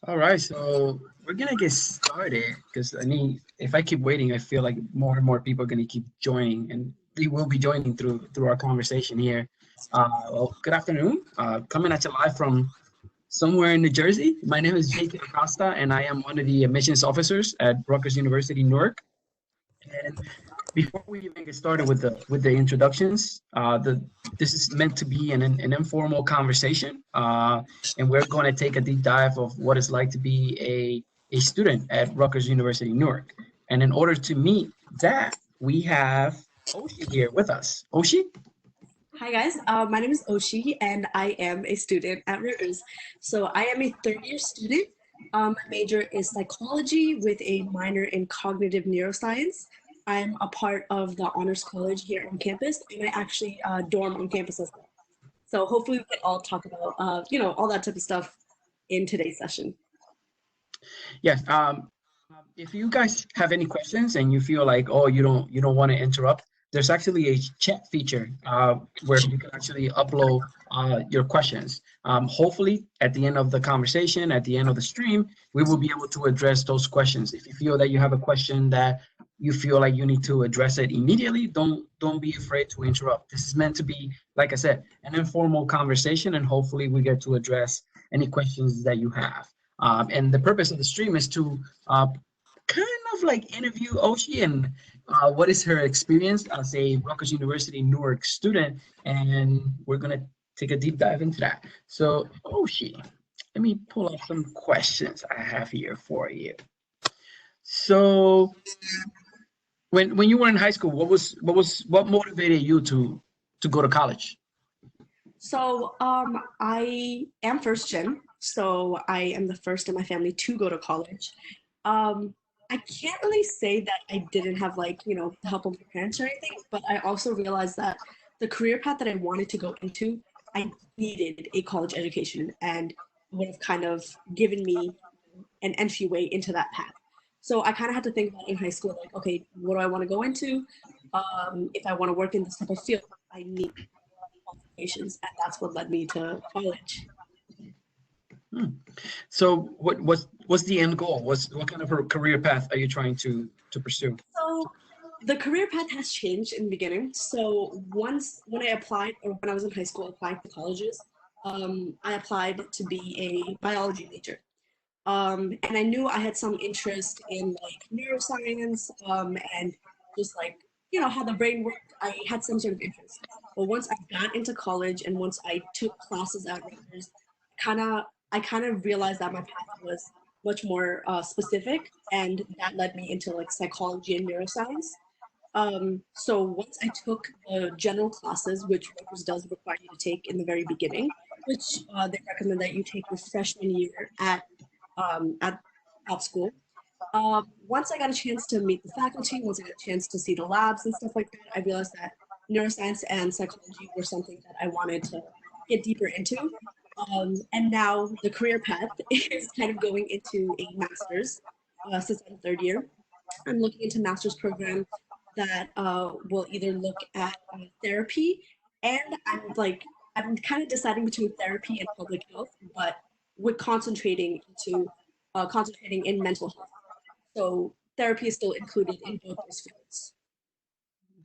All right, so we're gonna get started because if I keep waiting, I feel like more and more people are gonna keep joining, and they will be joining through our conversation here. Well, good afternoon. Coming at you live from somewhere in New Jersey. My name is Jake Acosta, and I am one of the admissions officers at Rutgers University, Newark. And before we even get started with the introductions, the this is meant to be an informal conversation, and we're going to take a deep dive of what it's like to be a student at Rutgers University, Newark. And in order to meet that, we have Oshi here with us. Oshi? Hi guys, my name is Oyeshee and I am a student at Rutgers. So I am a third year student. My major is psychology with a minor in cognitive neuroscience. I'm a part of the honors college here on campus and I actually dorm on campus as well. So hopefully we can all talk about, all that type of stuff in today's session. Yes. If you guys have any questions and you feel like, oh, you don't want to interrupt, there's actually a chat feature where you can actually upload your questions. Hopefully, at the end of the conversation, at the end of the stream, we will be able to address those questions. If you feel that you have a question that you feel like you need to address it immediately, don't be afraid to interrupt. This is meant to be, like I said, an informal conversation, and hopefully we get to address any questions that you have. And the purpose of the stream is to kind of like interview Oshi and what is her experience as a Rutgers University Newark student, and we're gonna take a deep dive into that. So Oshi, let me pull up some questions I have here for you. So when you were in high school, what motivated you to go to college? So I am first gen, so I am the first in my family to go to college. Um, I can't really say that I didn't have the help of my parents or anything, but I also realized that the career path that I wanted to go into, I needed a college education and would have kind of given me an entryway into that path. So I kind of had to think about in high school, like, okay, what do I want to go into? If I want to work in this type of field, I need qualifications, and that's what led me to college. Hmm. So what's the end goal? What kind of a career path are you trying to pursue? So the career path has changed in the beginning. So once when I applied, or when I was in high school, applying to colleges, I applied to be a biology major. And I knew I had some interest in like neuroscience, and just like how the brain worked. I had some sort of interest. But once I got into college and once I took classes at Rutgers, kind of I kind of realized that my path was much more specific, and that led me into like psychology and neuroscience. So once I took the general classes, which Rutgers does require you to take in the very beginning, which they recommend that you take your freshman year um, at at school. Once I got a chance to meet the faculty, once I got a chance to see the labs and stuff like that, I realized that neuroscience and psychology were something that I wanted to get deeper into. And now the career path is kind of going into a master's since I'm third year. I'm looking into master's program that will either look at therapy, and I'm kind of deciding between therapy and public health, but with concentrating in mental health. So therapy is still included in both those fields.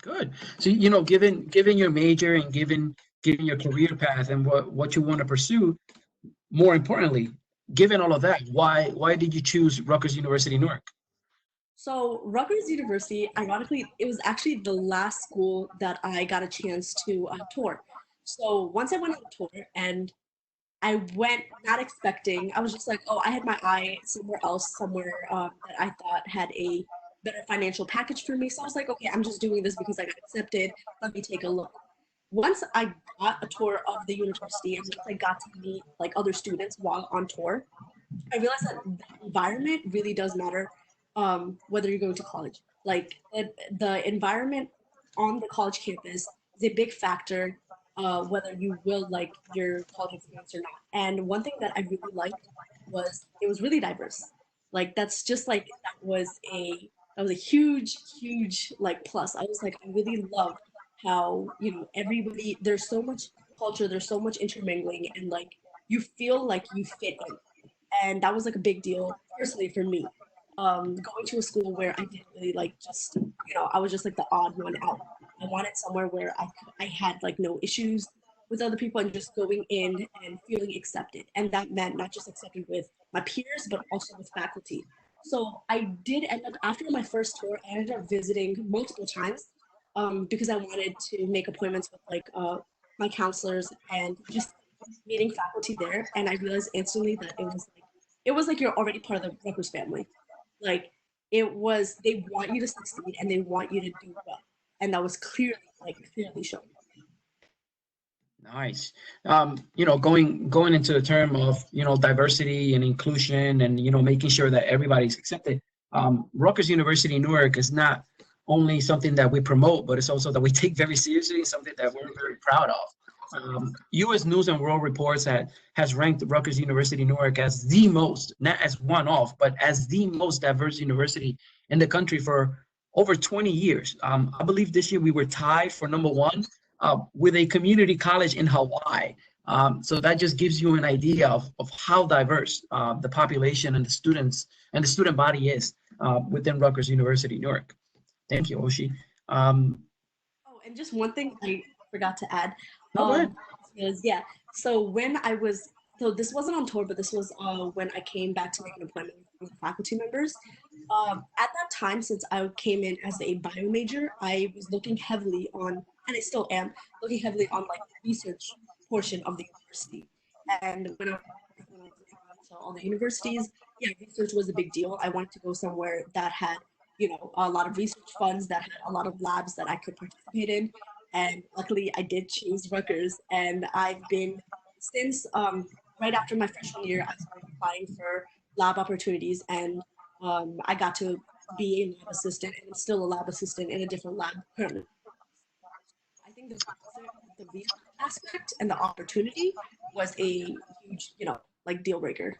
Good. So, given your major and given your career path and what you want to pursue, more importantly, given all of that, why did you choose Rutgers University Newark? So Rutgers University, ironically, it was actually the last school that I got a chance to tour. So once I went on a tour and I went not expecting. I was just like, oh, I had my eye somewhere else, somewhere that I thought had a better financial package for me. So I was like, okay, I'm just doing this because I got accepted. Let me take a look. Once I got a tour of the university and once I got to meet like other students while on tour, I realized that the environment really does matter, whether you're going to college. Like the environment on the college campus is a big factor, whether you will like your college experience or not. And one thing that I really liked was it was really diverse. Like that's just like that was a huge like plus. I was like I really loved how everybody, there's so much culture, there's so much intermingling, and like you feel like you fit in. and that was like a big deal personally for me. Going to a school where I didn't really like just I was just like the odd one out. I wanted somewhere where I had like no issues with other people and just going in and feeling accepted. And that meant not just accepted with my peers, but also with faculty. So I did end up, after my first tour, I ended up visiting multiple times because I wanted to make appointments with like my counselors and just meeting faculty there. And I realized instantly that it was like you're already part of the Rutgers family. Like it was, they want you to succeed and they want you to do well. And that was clearly shown. Nice. Going into the term of, diversity and inclusion and, making sure that everybody's accepted. Rutgers University Newark is not only something that we promote, but it's also that we take very seriously, something that we're very proud of. U.S. News and World Reports has ranked Rutgers University Newark as the most, not as one of, but as the most diverse university in the country for over 20 years. I believe this year we were tied for number one with a community college in Hawaii. So that just gives you an idea of how diverse the population and the students and the student body is within Rutgers University Newark. Thank you, Oyeshee. Oh, and just one thing I forgot to add. No, go ahead. Is yeah. So when I was so this wasn't on tour, but this was when I came back to make an appointment with faculty members. At that time, since I came in as a bio major, I was looking heavily on, and I still am looking heavily on like the research portion of the university. And when I was looking into all the universities, yeah, research was a big deal. I wanted to go somewhere that had a lot of research funds, that had a lot of labs that I could participate in. And luckily, I did choose Rutgers, and I've been since right after my freshman year, I started applying for lab opportunities, and I got to be a lab assistant, and I'm still a lab assistant in a different lab currently. I think the research aspect and the opportunity was a huge, like deal breaker.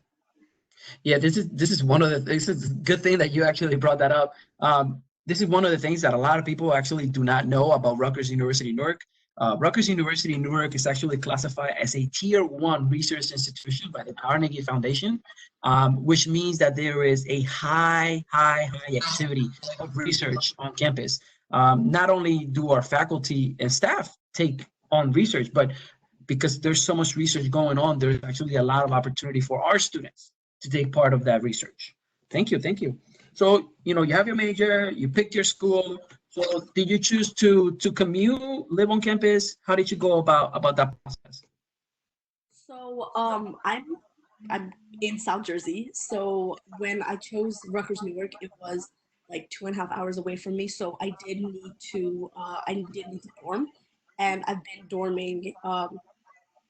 Yeah, this is one of the this is a good thing that you actually brought that up. This is one of the things that a lot of people actually do not know about Rutgers University Newark. Rutgers University Newark is actually classified as a tier one research institution by the Carnegie Foundation, which means that there is a high activity of research on campus. Not only do our faculty and staff take on research, but because there's so much research going on, there's actually a lot of opportunity for our students to take part of that research. Thank you, thank you. So, you have your major, you picked your school. So did you choose to commute, live on campus? How did you go about that process? So I'm in South Jersey. So when I chose Rutgers Newark, it was like 2.5 hours away from me. So I did need to dorm, and I've been dorming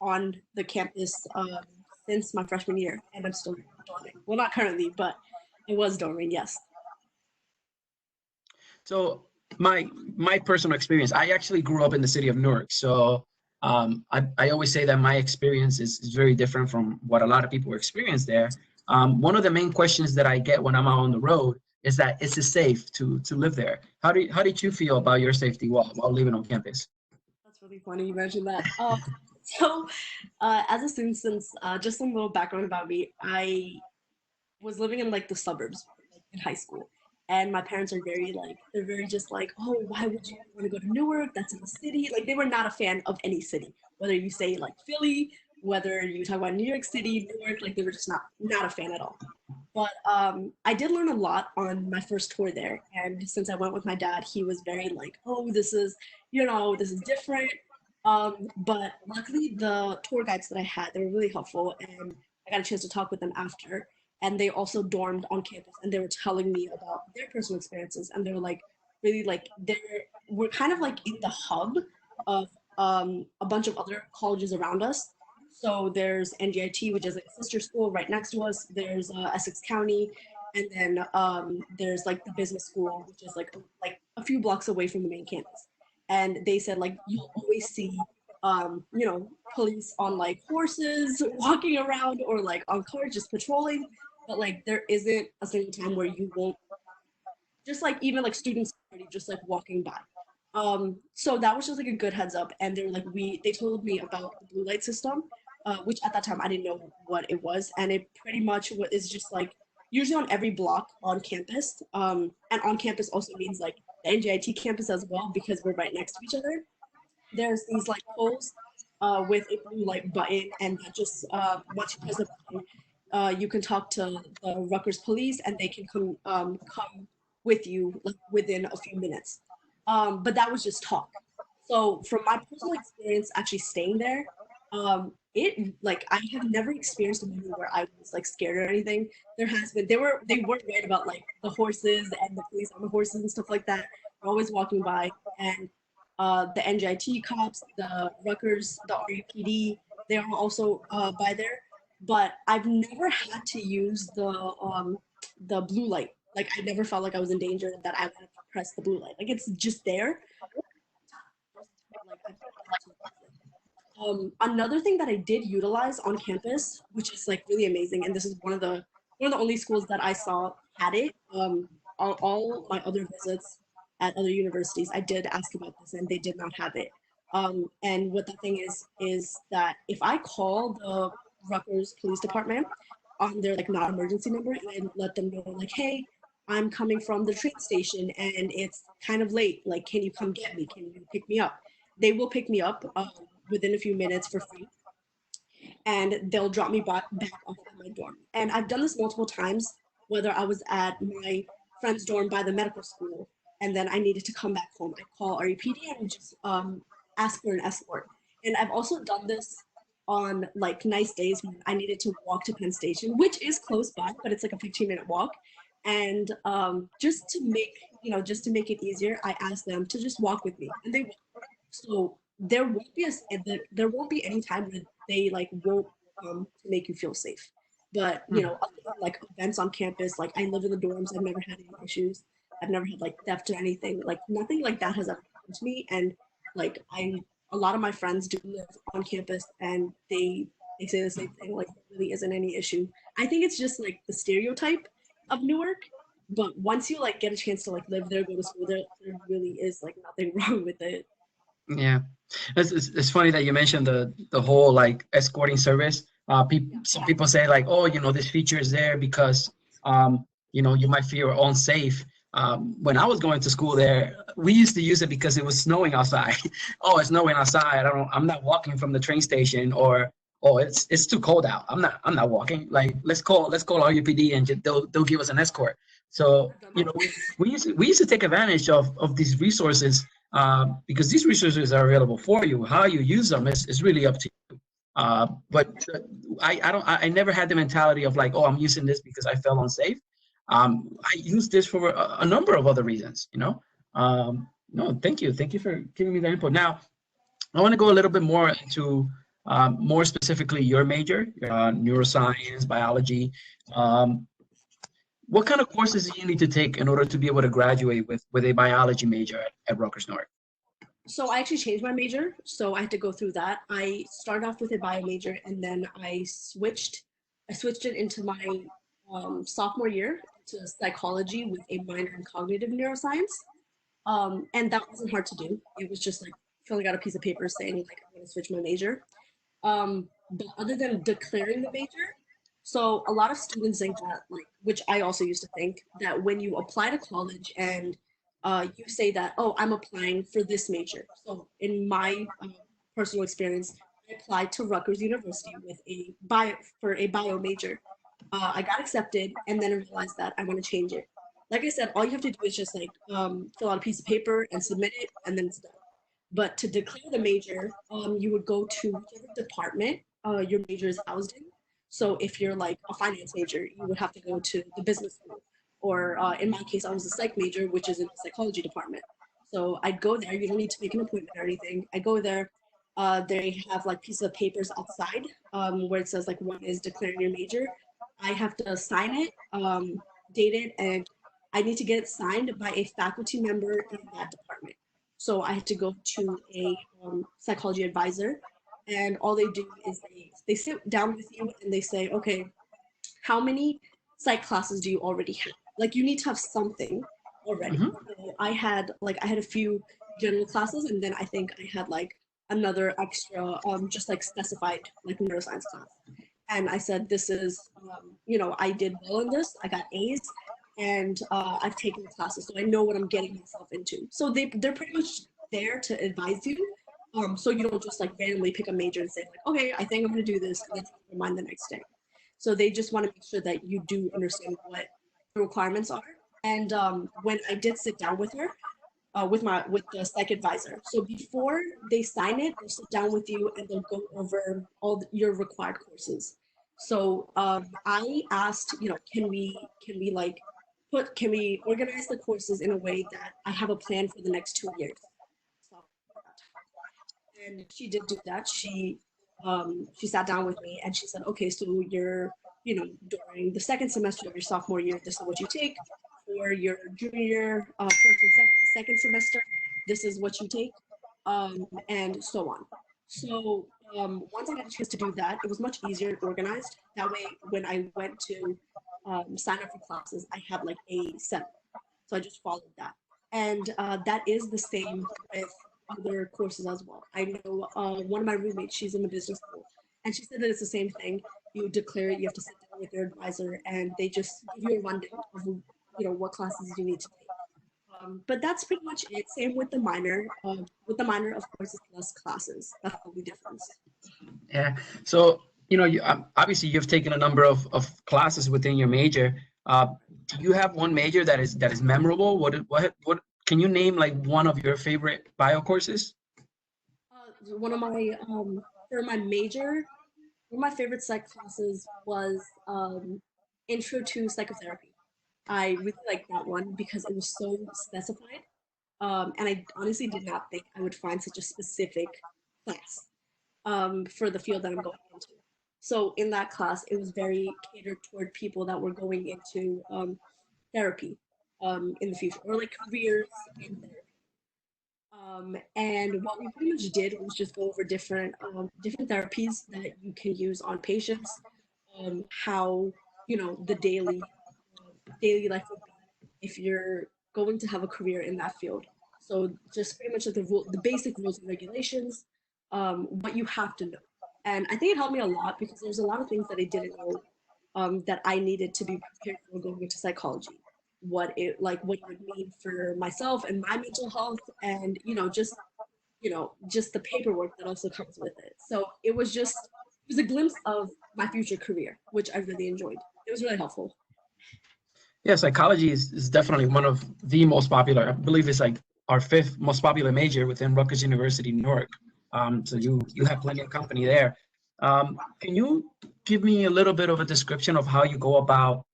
on the campus since my freshman year, and I'm still dorming. Well, not currently, but I was dorming. Yes. So my personal experience, I actually grew up in the city of Newark. So I always say that my experience is very different from what a lot of people experience there. One of the main questions that I get when I'm out on the road is that is it safe to live there? How did you feel about your safety while living on campus? That's really funny you mentioned that. So, as a student, since just some little background about me, I was living in like the suburbs, like in high school, and my parents are they're very just like, oh, why would you want to go to Newark? That's in the city. Like they were not a fan of any city, whether you say like Philly, whether you talk about New York City, Newark, like they were just not a fan at all. But I did learn a lot on my first tour there, and since I went with my dad, he was very like, oh, this is different. But luckily, the tour guides that I had, they were really helpful, and I got a chance to talk with them after. And they also dormed on campus, and they were telling me about their personal experiences, and they were like, really like, we're kind of like in the hub of a bunch of other colleges around us. So there's NGIT, which is like a sister school right next to us. There's Essex County, and then there's like the business school, which is like a few blocks away from the main campus. And they said like you'll always see police on like horses walking around or like on cars just patrolling, but like there isn't a single time where you won't just like even like students just like walking by. So that was just like a good heads up, and they were like they told me about the blue light system, which at that time I didn't know what it was, and it pretty much is just like usually on every block on campus, and on campus also means like the NJIT campus as well because we're right next to each other. There's these like poles with a blue like button, and that just once you press the button, you can talk to the Rutgers police, and they can come with you like within a few minutes. But that was just talk. So from my personal experience, actually staying there, it like I have never experienced a moment where I was like scared or anything. There has been they were right about like the horses and the police on the horses and stuff like that. They're always walking by, and the NJIT cops, the Rutgers, the RUPD, they are also by there. But I've never had to use the blue light. Like I never felt like I was in danger that I would have to press the blue light. Like it's just there. Like another thing that I did utilize on campus, which is like really amazing, and this is one of the only schools that I saw had it. On all my other visits at other universities, I did ask about this, and they did not have it. And what the thing is that if I call the Rutgers Police Department on their like not emergency number and let them know like, hey, I'm coming from the train station and it's kind of late. Like, can you come get me? Can you pick me up? They will pick me up within a few minutes for free, and they'll drop me back off at my dorm. And I've done this multiple times, whether I was at my friend's dorm by the medical school, and then I needed to come back home. I call REPD and just ask for an escort. And I've also done this on like nice days when I needed to walk to Penn Station, which is close by, but it's like a 15-minute walk. And just to make it easier, I asked them to just walk with me, and they will. So there won't be any time where they like won't come to make you feel safe. But Hmm. other than, like events on campus, like I live in the dorms, I've never had any issues. I've never had like theft or anything. Like nothing like that has ever happened to me. And like a lot of my friends do live on campus, and they say the same thing. Like there really isn't any issue. I think it's just like the stereotype of Newark. But once you like get a chance to like live there, go to school there really is like nothing wrong with it. Yeah, it's funny that you mentioned the whole like escorting service. Yeah. Some people say like, oh, this feature is there because you might feel unsafe. When I was going to school there, we used to use it because it was snowing outside. Oh, it's snowing outside. I'm not walking from the train station, or oh, it's too cold out. I'm not walking. Like let's call RUPD and they'll give us an escort. So I've done that. we used to take advantage of these resources, because these resources are available for you. How you use them is really up to you. But I never had the mentality of like, oh, I'm using this because I felt unsafe. I use this for a number of other reasons. No, thank you for giving me that input. Now, I want to go a little bit more into more specifically your major, neuroscience, biology. Um, what kind of courses do you need to take in order to be able to graduate with a biology major at Rutgers Newark? So I actually changed my major, so I had to go through that. I started off with a bio major, and then I switched it into my sophomore year to psychology with a minor in cognitive neuroscience. And that wasn't hard to do. It was just like filling out a piece of paper saying like I'm going to switch my major. But other than declaring the major, so a lot of students think that, like, which I also used to think, that when you apply to college and you say that, oh, I'm applying for this major. So in my personal experience, I applied to Rutgers University with a bio major. I got accepted, and then I realized that I want to change it. Like I said, all you have to do is just like fill out a piece of paper and submit it, and then it's done. But to declare the major, you would go to whichever department your major is housed in. So if you're like a finance major, you would have to go to the business school. Or in my case, I was a psych major, which is in the psychology department. So I'd go there. You don't need to make an appointment or anything. I go there. They have like pieces of papers outside where it says like one is declaring your major. I have to sign it, date it, and I need to get it signed by a faculty member in that department. So I had to go to a psychology advisor, and all they do is they sit down with you and they say, okay, how many psych classes do you already have? Like you need to have something already. Hmm. So I had a few general classes, and then I think I had like another extra, just like specified like neuroscience class. And I said, this is, I did well in this. I got A's, and I've taken the classes, so I know what I'm getting myself into. So they're pretty much there to advise you. So you don't just like randomly pick a major and say like, okay, I think I'm going to do this, and then change your mind the next day. So they just want to make sure that you do understand what the requirements are. And when I did sit down with her, with the psych advisor. So before they sign it, they'll sit down with you and they'll go over your required courses. So I asked, can we organize the courses in a way that I have a plan for the next 2 years? So, and she did do that. She sat down with me and she said, okay, so during the second semester of your sophomore year, this is what you take. For your junior year, first and second semester, this is what you take, and so on. So once I got a chance to do that, it was much easier and organized. That way, when I went to sign up for classes, I had like a set. So I just followed that. And that is the same with other courses as well. I know one of my roommates, she's in the business school, and she said that it's the same thing. You declare it, you have to sit down with your advisor, and they just give you a rundown of what classes you need to take. But that's pretty much it. Same with the minor. With the minor, of course, it's less classes. That's the only difference. Yeah. So, obviously you've taken a number of classes within your major. Do you have one major that is memorable? What can you name like one of your favorite bio courses? One of my for my major, one of my favorite psych classes was Intro to Psychotherapy. I really liked that one because it was so specified. And I honestly did not think I would find such a specific class for the field that I'm going into. So in that class, it was very catered toward people that were going into therapy in the future, or like careers in therapy. And what we pretty much did was just go over different therapies that you can use on patients, how the daily life would be if you're going to have a career in that field. So just pretty much like the basic rules and regulations, what you have to know. And I think it helped me a lot because there's a lot of things that I didn't know that I needed to be prepared for going into psychology. What it would mean for myself and my mental health, and just the paperwork that also comes with it. So it was a glimpse of my future career, which I really enjoyed. It was really helpful. Yeah, psychology is definitely one of the most popular. I believe it's like our fifth most popular major within Rutgers University, Newark. So you have plenty of company there. Can you give me a little bit of a description of how you go about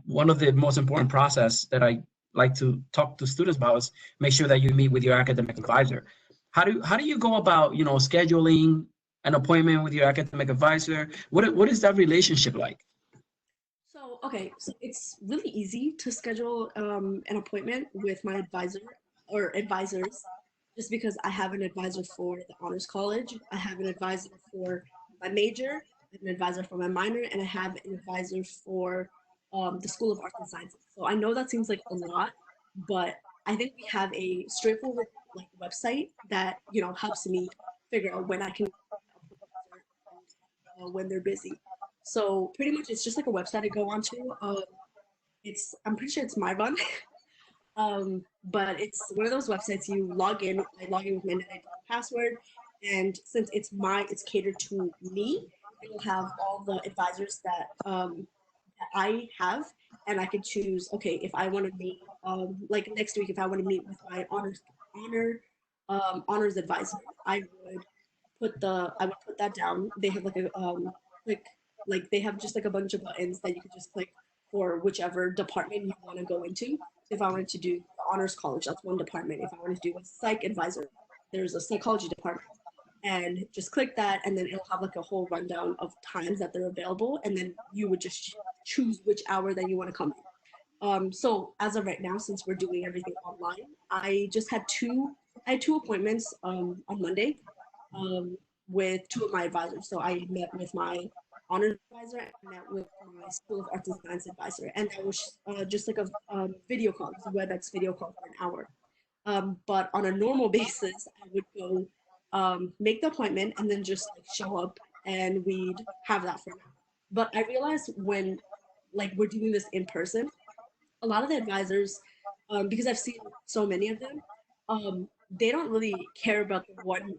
one of the most important process that I like to talk to students about is make sure that you meet with your academic advisor. How do you go about scheduling an appointment with your academic advisor? What is that relationship like? So, okay, so it's really easy to schedule an appointment with my advisor or advisors just because I have an advisor for the honors college, I have an advisor for my major, I have an advisor for my minor, and I have an advisor for the School of Arts and Sciences. So I know that seems like a lot, but I think we have a straightforward like website that helps me figure out when I can when they're busy. So pretty much it's just like a website I go onto. I'm pretty sure it's my run. But it's one of those websites you log in. I log in with my NetID password, and since it's catered to me, it will have all the advisors that I have, and I could choose. Okay, if I want to meet, like next week, if I want to meet with my honors advisor, I would put that down. They have like a like they have just like a bunch of buttons that you could just click for whichever department you want to go into. If I wanted to do the honors college, that's one department. If I wanted to do a psych advisor, there's a psychology department. And just click that, and then it'll have like a whole rundown of times that they're available, and then you would just choose which hour that you want to come in. So as of right now, since we're doing everything online, I had two appointments on Monday um, with two of my advisors. So I met with my honors advisor and I met with my School of Arts and Science advisor, and that was just like a video call, it was a WebEx video call for an hour. But on a normal basis, I would go. make the appointment, and then just like show up, and we'd have that for now. But I realized when like we're doing this in person, a lot of the advisors, because I've seen so many of them, they don't really care about the 1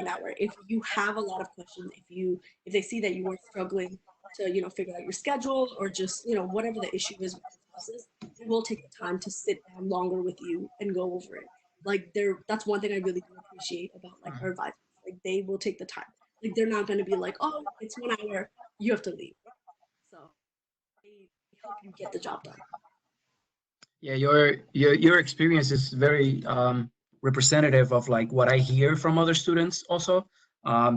hour. If you have a lot of questions, if they see that you are struggling to figure out your schedule, or just whatever the issue is with your classes, they will take the time to sit down longer with you and go over it. Like that's one thing I really do appreciate about like our advisors. Like they will take the time. Like they're not going to be like, oh, it's 1 hour, you have to leave. So they help you get the job done. Yeah, your experience is very representative of like what I hear from other students also.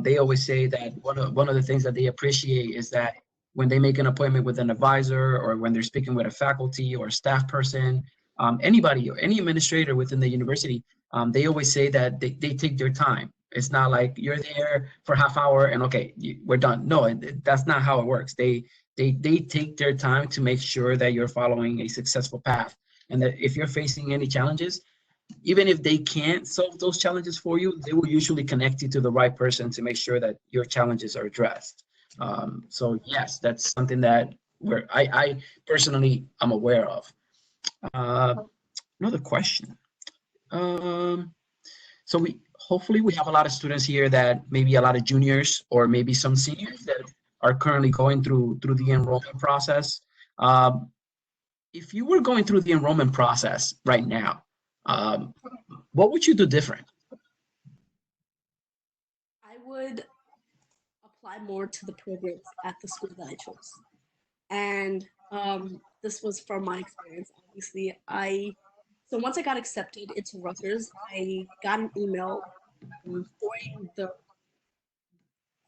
They always say that one of the things that they appreciate is that when they make an appointment with an advisor, or when they're speaking with a faculty or staff person, anybody or any administrator within the university, they always say that they take their time. It's not like you're there for half hour and okay, we're done. No, that's not how it works. They take their time to make sure that you're following a successful path, and that if you're facing any challenges, even if they can't solve those challenges for you, they will usually connect you to the right person to make sure that your challenges are addressed. So yes, that's something that I personally am aware of. Uh, Another question. Um, so hopefully we have a lot of students here, that maybe a lot of juniors or maybe some seniors that are currently going through the enrollment process. Um, if you were going through the enrollment process right now, um, what would you do different? I would apply more to the programs at the school that I chose. And this was from my experience. Obviously, so once I got accepted into Rutgers, I got an email during I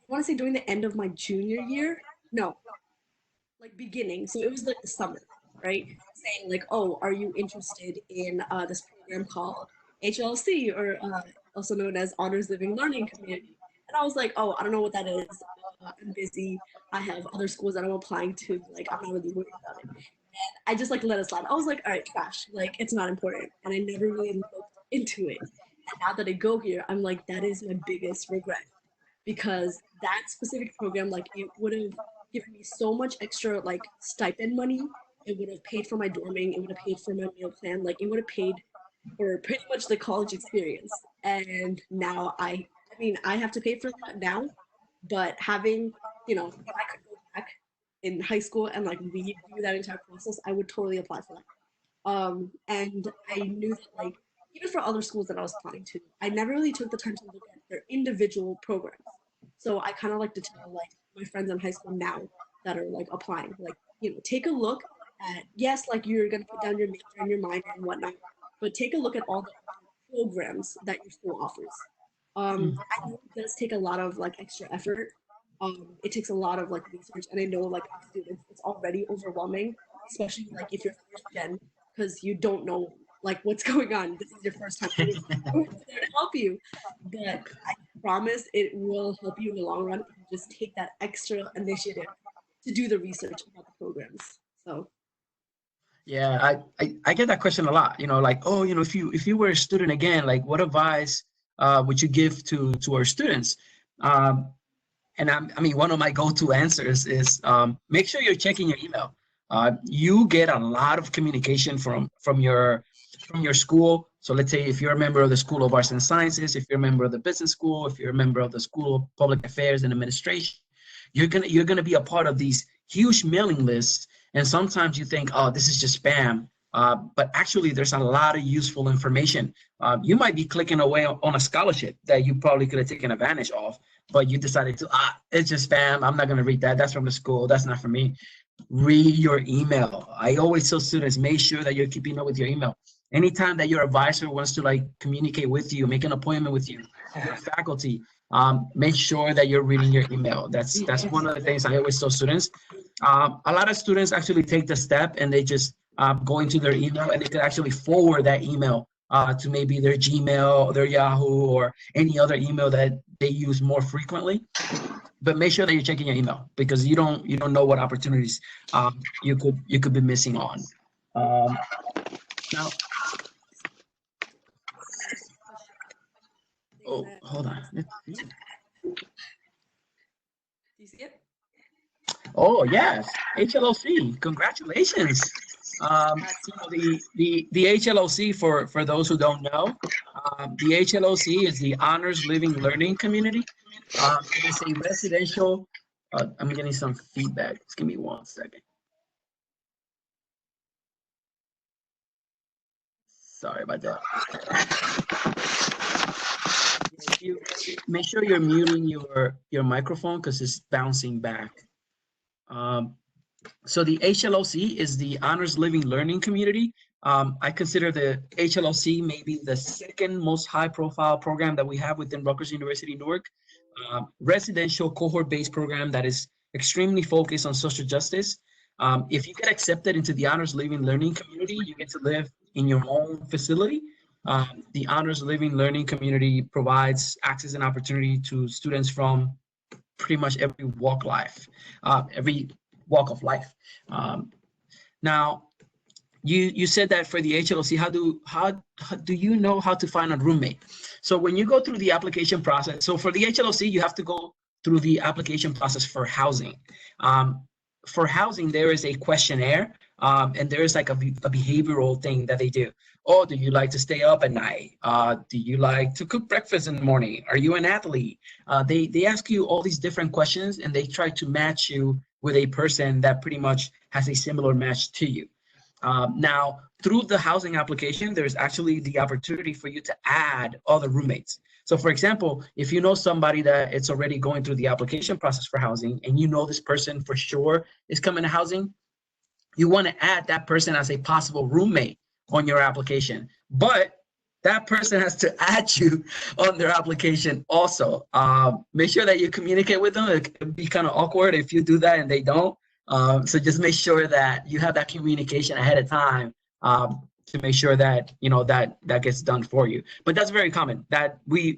want to say during the end of my junior year. No, like beginning. So it was like the summer, right? Saying like, oh, are you interested in this program called HLC, or also known as Honors Living Learning Community? And I was like, oh, I don't know what that is. I'm busy. I have other schools that I'm applying to. Like, I'm not really worried about it. And I just like let it slide. I was like, all right, trash. Like, it's not important. And I never really looked into it. And now that I go here, I'm like, that is my biggest regret, because that specific program, like, it would have given me so much extra like stipend money. It would have paid for my dorming. It would have paid for my meal plan. Like, it would have paid for pretty much the college experience. And now I mean, I have to pay for that now. But having, if I could go back in high school and like redo that entire process, I would totally apply for that. And I knew that like even for other schools that I was applying to, I never really took the time to look at their individual programs. So I kind of like to tell like my friends in high school now that are like applying, like, take a look at, yes, like you're gonna put down your major and your minor and whatnot, but take a look at all the programs that your school offers. I know it does take a lot of like extra effort. It takes a lot of like research, and I know like as students, it's already overwhelming, especially like if you're first gen, because you don't know like what's going on. This is your first time doing it. Who's there to help you? But I promise it will help you in the long run if you just take that extra initiative to do the research about the programs. So Yeah, I get that question a lot. Like, oh, if you were a student again, like, what advice would you give to our students? Um, and I mean, one of my go-to answers is make sure you're checking your email. You get a lot of communication from your school. So let's say if you're a member of the School of Arts and Sciences, if you're a member of the Business School, if you're a member of the School of Public Affairs and Administration, you're gonna be a part of these huge mailing lists. And sometimes you think, oh, this is just spam. But actually, there's a lot of useful information. You might be clicking away on a scholarship that you probably could have taken advantage of, but you decided to, it's just spam. I'm not going to read that. That's from the school. That's not for me. Read your email. I always tell students, make sure that you're keeping up with your email. Anytime that your advisor wants to like communicate with you, make an appointment with you, your faculty, make sure that you're reading your email. That's one of the things I always tell students. A lot of students actually take the step and they just go into their email, and they could actually forward that email to maybe their Gmail, their Yahoo, or any other email that they use more frequently. But make sure that you're checking your email, because you don't know what opportunities you could be missing on. Now, question. Oh, And hold on. do you see it? Oh, yes, HLOC. Congratulations. That's The HLOC, for those who don't know, the HLOC is the Honors Living Learning Community. It is a residential. I'm getting some feedback. Just give me 1 second. Sorry about that. If you make sure you're muting your microphone because it's bouncing back. Um, So the HLOC is the Honors Living Learning Community. I consider the HLOC maybe the second most high-profile program that we have within Rutgers University, Newark. Residential cohort-based program that is extremely focused on social justice. If you get accepted into the Honors Living Learning Community, you get to live in your own facility. The Honors Living Learning Community provides access and opportunity to students from pretty much every walk of life. Um, Now, you said that for the HLOC, how do you know how to find a roommate? So when you go through the application process, so for the HLOC, you have to go through the application process for housing. For housing, there is a questionnaire, and there is like a behavioral thing that they do. Oh, do you like to stay up at night? Do you like to cook breakfast in the morning? Are you an athlete? They ask you all these different questions, and they try to match you with a person that pretty much has a similar match to you. Now, through the housing application, there's actually the opportunity for you to add other roommates. So for example, if you know somebody that it's already going through the application process for housing and you know this person for sure is coming to housing, you want to add that person as a possible roommate on your application. But that person has to add you on their application also. Make sure that you communicate with them. It can be kind of awkward if you do that and they don't. So just make sure that you have that communication ahead of time, to make sure that you know that gets done for you. But that's very common. That we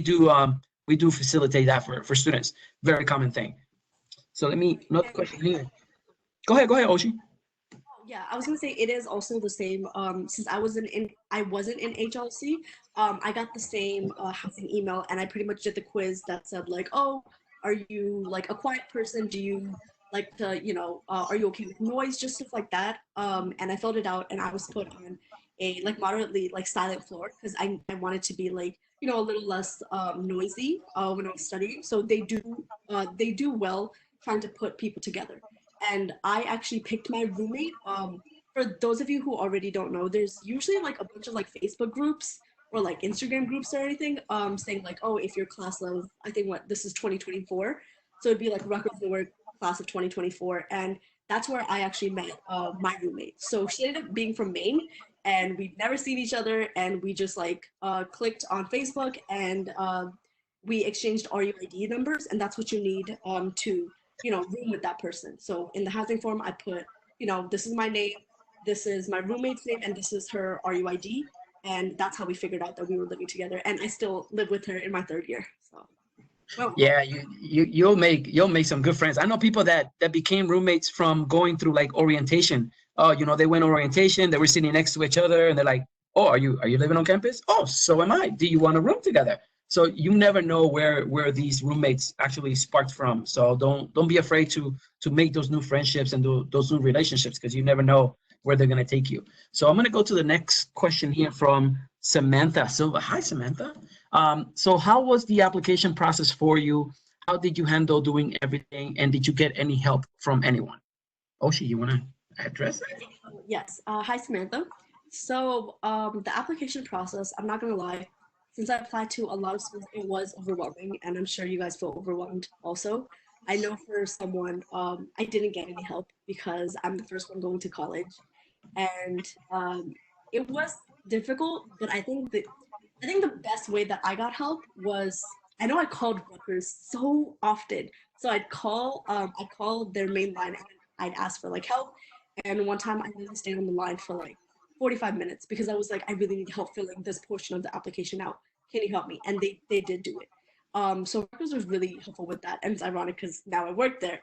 do facilitate that for students. Very common thing. So let me another and question here. Go ahead, Oshi. yeah, I was gonna say it is also the same. Since I wasn't in HLC, I got the same housing email, and I pretty much did the quiz that said like, oh, are you like a quiet person? Do you like to, are you okay with noise? Just stuff like that. And I filled it out, and I was put on a like moderately like silent floor because I wanted to be like a little less noisy when I was studying. So they do well trying to put people together, and I actually picked my roommate. For those of you who already don't know, there's usually like a bunch of like Facebook groups or like Instagram groups or anything, saying like, oh, if you're class of, I think what this is 2024, so it'd be like Rutgers Newark class of 2024, and that's where I actually met my roommate. So she ended up being from Maine, and we've never seen each other, and we just like clicked on Facebook, and we exchanged RUID numbers, and that's what you need to room with that person. So in the housing form, I put, this is my name, this is my roommate's name, and this is her RUID. And that's how we figured out that we were living together. And I still live with her in my third year. So, well, Yeah, you'll make some good friends. I know people that became roommates from going through like orientation. Oh, they went orientation, they were sitting next to each other, and they're like, "Oh, are you living on campus? Oh, so am I. Do you want a room together?" So you never know where these roommates actually sparked from. So don't be afraid to make those new friendships and those new relationships because you never know where they're gonna take you. So I'm gonna go to the next question here from Samantha Silva. Hi, Samantha. So how was the application process for you? How did you handle doing everything? And did you get any help from anyone? Oshi, you want to address that? yes. Hi, Samantha. So the application process, I'm not going to lie, since I applied to a lot of schools, it was overwhelming. And I'm sure you guys feel overwhelmed also. I know for someone, I didn't get any help because I'm the first one going to college. And it was difficult, but I think the best way that I got help was, I know I called Rutgers so often. So I'd call their main line, and I'd ask for like help. And one time I really stayed on the line for like 45 minutes because I was like, I really need help filling this portion of the application out. Can you help me? And they did do it. So Rutgers was really helpful with that. And it's ironic because now I work there.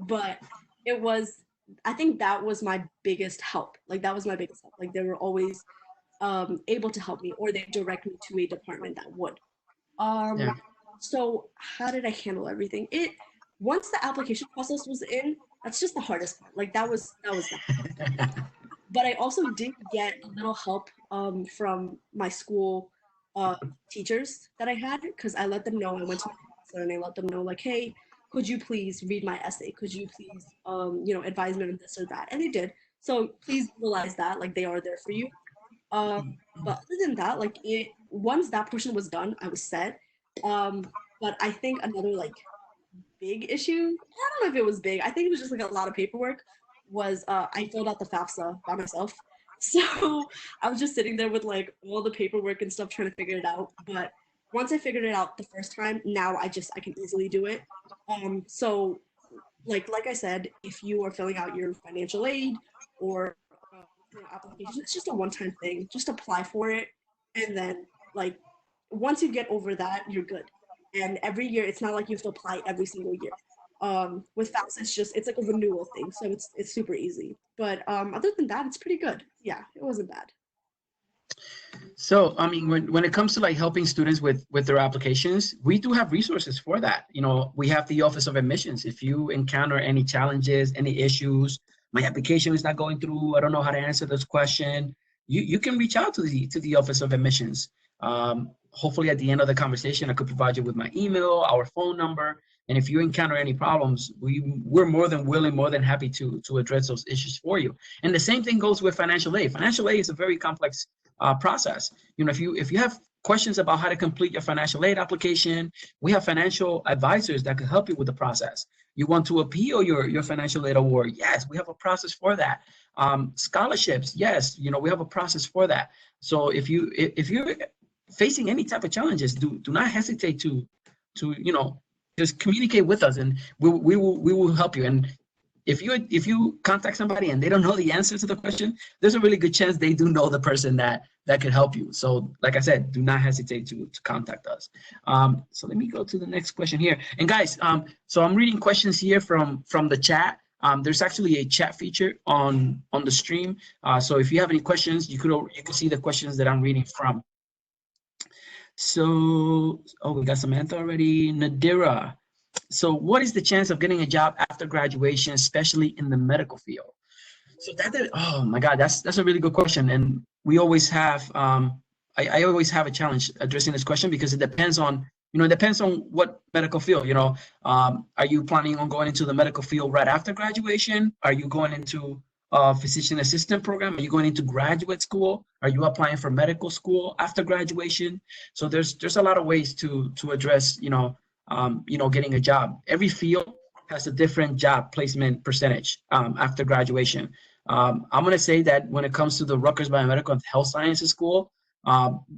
But it was, I think that was my biggest help. Like that was my biggest help. Like they were always able to help me, or they direct me to a department that would. Yeah. So how did I handle everything? Once the application process was in, that's just the hardest part. Like that was that. But I also did get a little help from my school uh, teachers that I had because I let them know I went to my professor and I let them know like, hey, could you please read my essay? Could you please advise me on this or that? And they did. So please realize that like they are there for you. Um, but other than that, like once that portion was done, I was set. Um, but I think another like big issue, I don't know if it was big. I think it was just like a lot of paperwork. Was I filled out the FAFSA by myself, so I was just sitting there with like all the paperwork and stuff trying to figure it out. But once I figured it out the first time, now I can easily do it. So like I said, if you are filling out your financial aid or application, it's just a one-time thing. Just apply for it, and then like once you get over that, you're good. And every year, it's not like you have to apply every single year. With FAFSA, it's like a renewal thing, so it's super easy. But other than that, it's pretty good. Yeah, it wasn't bad. So, I mean, when it comes to like helping students with their applications, we do have resources for that. You know, we have the Office of Admissions. If you encounter any challenges, any issues, my application is not going through, I don't know how to answer this question, you can reach out to the Office of Admissions. Hopefully at the end of the conversation, I could provide you with my email, our phone number. And if you encounter any problems, we're more than willing, more than happy to address those issues for you. And the same thing goes with financial aid. Financial aid is a very complex process. You know, if you have questions about how to complete your financial aid application, we have financial advisors that can help you with the process. You want to appeal your financial aid award? Yes, we have a process for that. Scholarships? Yes, you know, we have a process for that. So if you're facing any type of challenges, do not hesitate to just communicate with us, and we will help you. And if you contact somebody and they don't know the answer to the question, there's a really good chance they do know the person that could help you. So like I said, do not hesitate to contact us. So let me go to the next question here. And guys, so I'm reading questions here from the chat. There's actually a chat feature on the stream. So if you have any questions, you can see the questions that I'm reading from. So, oh, we got Samantha already. Nadira. So what is the chance of getting a job after graduation, especially in the medical field? So oh my God, that's a really good question. And we always have, I always have a challenge addressing this question because it depends on, it depends on what medical field, are you planning on going into the medical field right after graduation? Are you going into a physician assistant program? Are you going into graduate school? Are you applying for medical school after graduation? So there's a lot of ways to address, getting a job. Every field has a different job placement percentage after graduation. I'm going to say that when it comes to the Rutgers Biomedical and Health Sciences School,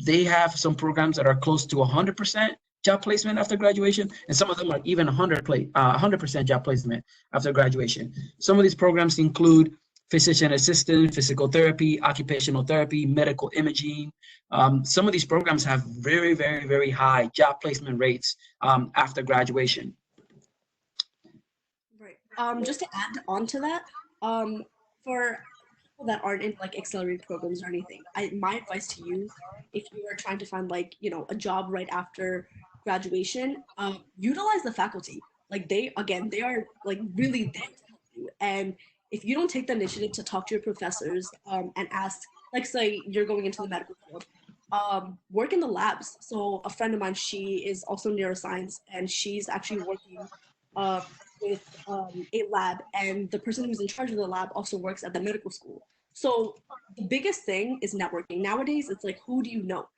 they have some programs that are close to 100% job placement after graduation, and some of them are even 100% job placement after graduation. Some of these programs include physician assistant, physical therapy, occupational therapy, medical imaging. Some of these programs have very, very, very high job placement rates after graduation. Right. Just to add on to that, for people that aren't in like accelerated programs or anything, my advice to you, if you are trying to find like a job right after graduation, utilize the faculty. Like they are like really there to help you. And if you don't take the initiative to talk to your professors and ask, like say you're going into the medical field, work in the labs. So a friend of mine, she is also neuroscience, and she's actually working uh, with a lab, and the person who's in charge of the lab also works at the medical school. So the biggest thing is networking. Nowadays, it's like, who do you know?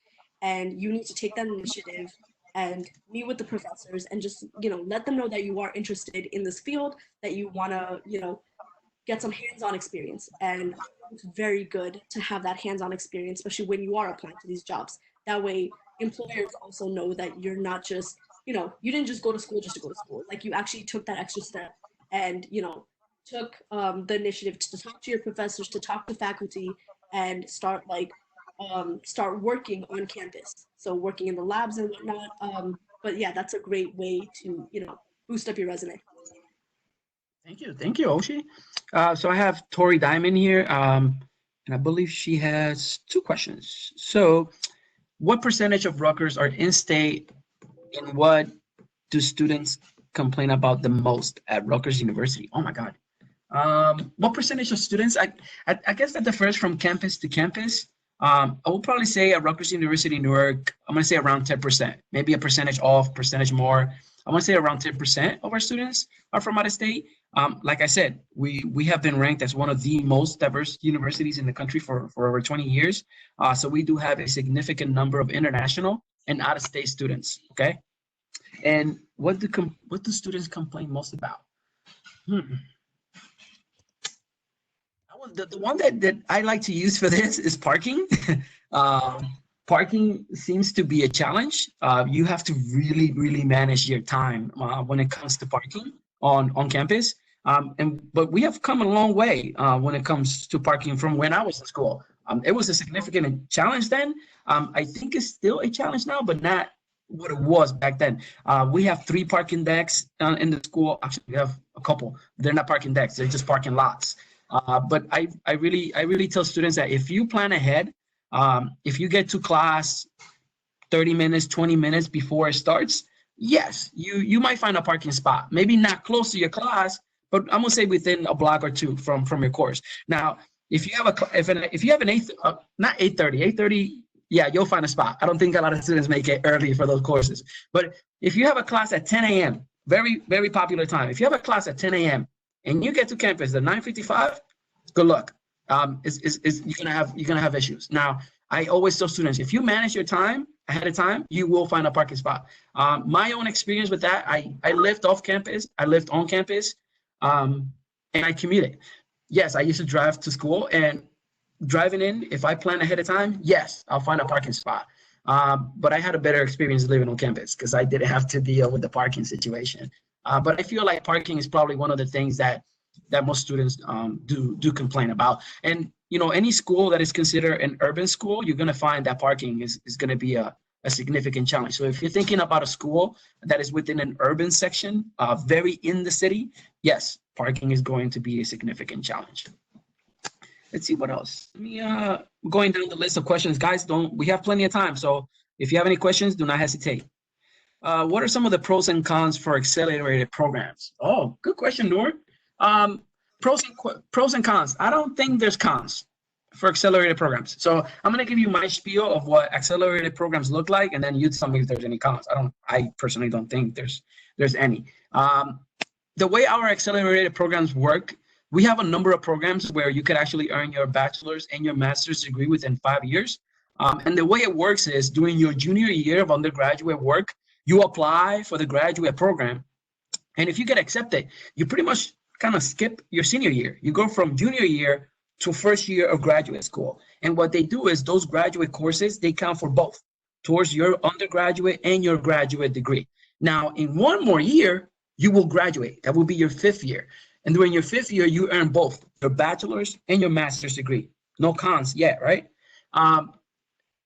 And you need to take that initiative and meet with the professors and just, let them know that you are interested in this field, that you want to, get some hands-on experience. And it's very good to have that hands-on experience, especially when you are applying to these jobs. That way, employers also know that you're not just, you didn't just go to school just to go to school. Like you actually took that extra step and, took the initiative to talk to your professors, to talk to faculty, and start working on campus. So working in the labs and whatnot. But yeah, that's a great way to, boost up your resume. Thank you, Oyeshee. So I have Tori Diamond here, and I believe she has two questions. So, what percentage of Rutgers are in-state And what do students complain about the most at Rutgers University? Oh my God. What percentage of students? I guess that differs from campus to campus. I would probably say at Rutgers University, Newark, I'm gonna say around 10%, maybe a percentage off, percentage more. I want to say around 10% of our students are from out of state. Like I said, we have been ranked as one of the most diverse universities in the country for over 20 years. So we do have a significant number of international and out of state students. Okay. And what do students complain most about? The one that I like to use for this is parking. Parking seems to be a challenge. You have to really manage your time when it comes to parking on campus. But we have come a long way when it comes to parking from when I was in school. It was a significant challenge then. I think it's still a challenge now, but not what it was back then. We have 3 parking decks in the school. Actually, we have a couple. They're not parking decks; they're just parking lots. But I really tell students that if you plan ahead, if you get to class 30 minutes, 20 minutes before it starts, yes, you might find a parking spot. Maybe not close to your class, but I'm gonna say within a block or two from your course. Now, if you have not 8:30, yeah, you'll find a spot. I don't think a lot of students make it early for those courses. But if you have a class at 10 a.m., very popular time. If you have a class at 10 a.m. and you get to campus at 9:55, good luck. You're gonna have issues. Now, I always tell students, if you manage your time ahead of time, you will find a parking spot. My own experience with that, I lived off campus, I lived on campus, and I commuted. Yes, I used to drive to school, and driving in, if I plan ahead of time, yes, I'll find a parking spot. But I had a better experience living on campus because I didn't have to deal with the parking situation. But I feel like parking is probably one of the things that most students do complain about. And any school that is considered an urban school, you're going to find that parking is going to be a significant challenge. So if you're thinking about a school that is within an urban section, very in the city, yes, parking is going to be a significant challenge. Let's see what else. Let me going down the list of questions, guys. We have plenty of time, so if you have any questions, do not hesitate. What are some of the pros and cons for accelerated programs? Oh, good question, Noor. Pros and cons. I don't think there's cons for accelerated programs. So I'm going to give you my spiel of what accelerated programs look like, and then you tell me if there's any cons. I personally don't think there's any. The way our accelerated programs work, we have a number of programs where you could actually earn your bachelor's and your master's degree within 5 years. And the way it works is during your junior year of undergraduate work, you apply for the graduate program. And if you get accepted, you pretty much kind of skip your senior year. You go from junior year to first year of graduate school. And what they do is those graduate courses, they count for both towards your undergraduate and your graduate degree. Now, in one more year, you will graduate. That will be your 5th year. And during your 5th year, you earn both your bachelor's and your master's degree. No cons yet, right?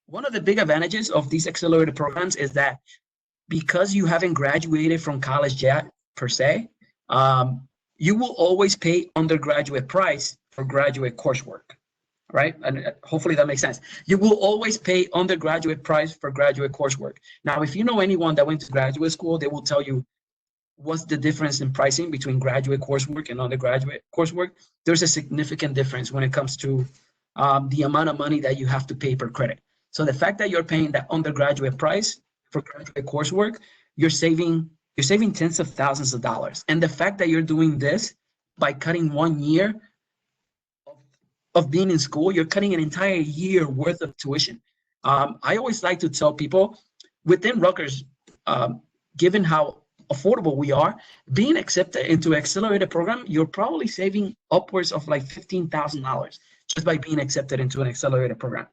One of the big advantages of these accelerated programs is that because you haven't graduated from college yet, per se, you will always pay undergraduate price for graduate coursework, right? And hopefully that makes sense. You will always pay undergraduate price for graduate coursework. Now, if you know anyone that went to graduate school, they will tell you what's the difference in pricing between graduate coursework and undergraduate coursework. There's a significant difference when it comes to the amount of money that you have to pay per credit. So the fact that you're paying that undergraduate price for graduate coursework, you're saving tens of thousands of dollars. And the fact that you're doing this by cutting 1 year of being in school, you're cutting an entire year worth of tuition. I always like to tell people within Rutgers, given how affordable we are, being accepted into an accelerated program, you're probably saving upwards of like $15,000 just by being accepted into an accelerated program.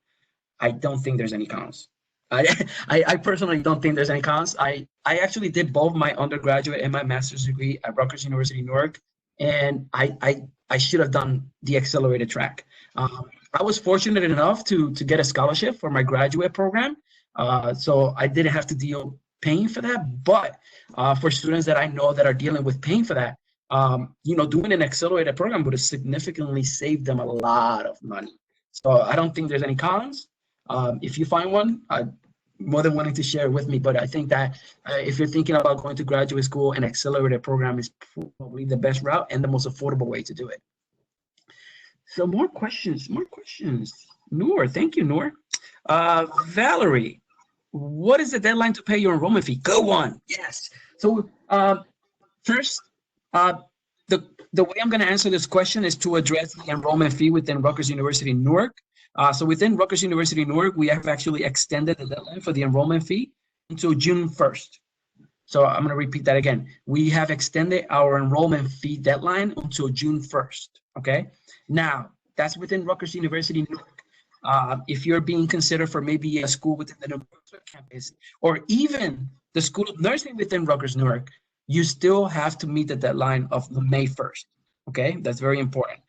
I don't think there's any cons. I personally don't think there's any cons. I actually did both my undergraduate and my master's degree at Rutgers University, Newark, and I should have done the accelerated track. I was fortunate enough to get a scholarship for my graduate program, so I didn't have to deal paying for that. But for students that I know that are dealing with paying for that, doing an accelerated program would have significantly saved them a lot of money. So I don't think there's any cons. If you find one, more than willing to share it with me. But I think that if you're thinking about going to graduate school, an accelerated program is probably the best route and the most affordable way to do it. So more questions, more questions. Noor, thank you, Noor. Valerie, what is the deadline to pay your enrollment fee? Good one. Yes. So first, the way I'm going to answer this question is to address the enrollment fee within Rutgers University Newark. So within Rutgers University Newark, we have actually extended the deadline for the enrollment fee until June 1st. So I'm going to repeat that again. We have extended our enrollment fee deadline until June 1st. Okay. Now, that's within Rutgers University Newark. If you're being considered for maybe a school within the Newark campus, or even the School of Nursing within Rutgers Newark, you still have to meet the deadline of May 1st. Okay, that's very important.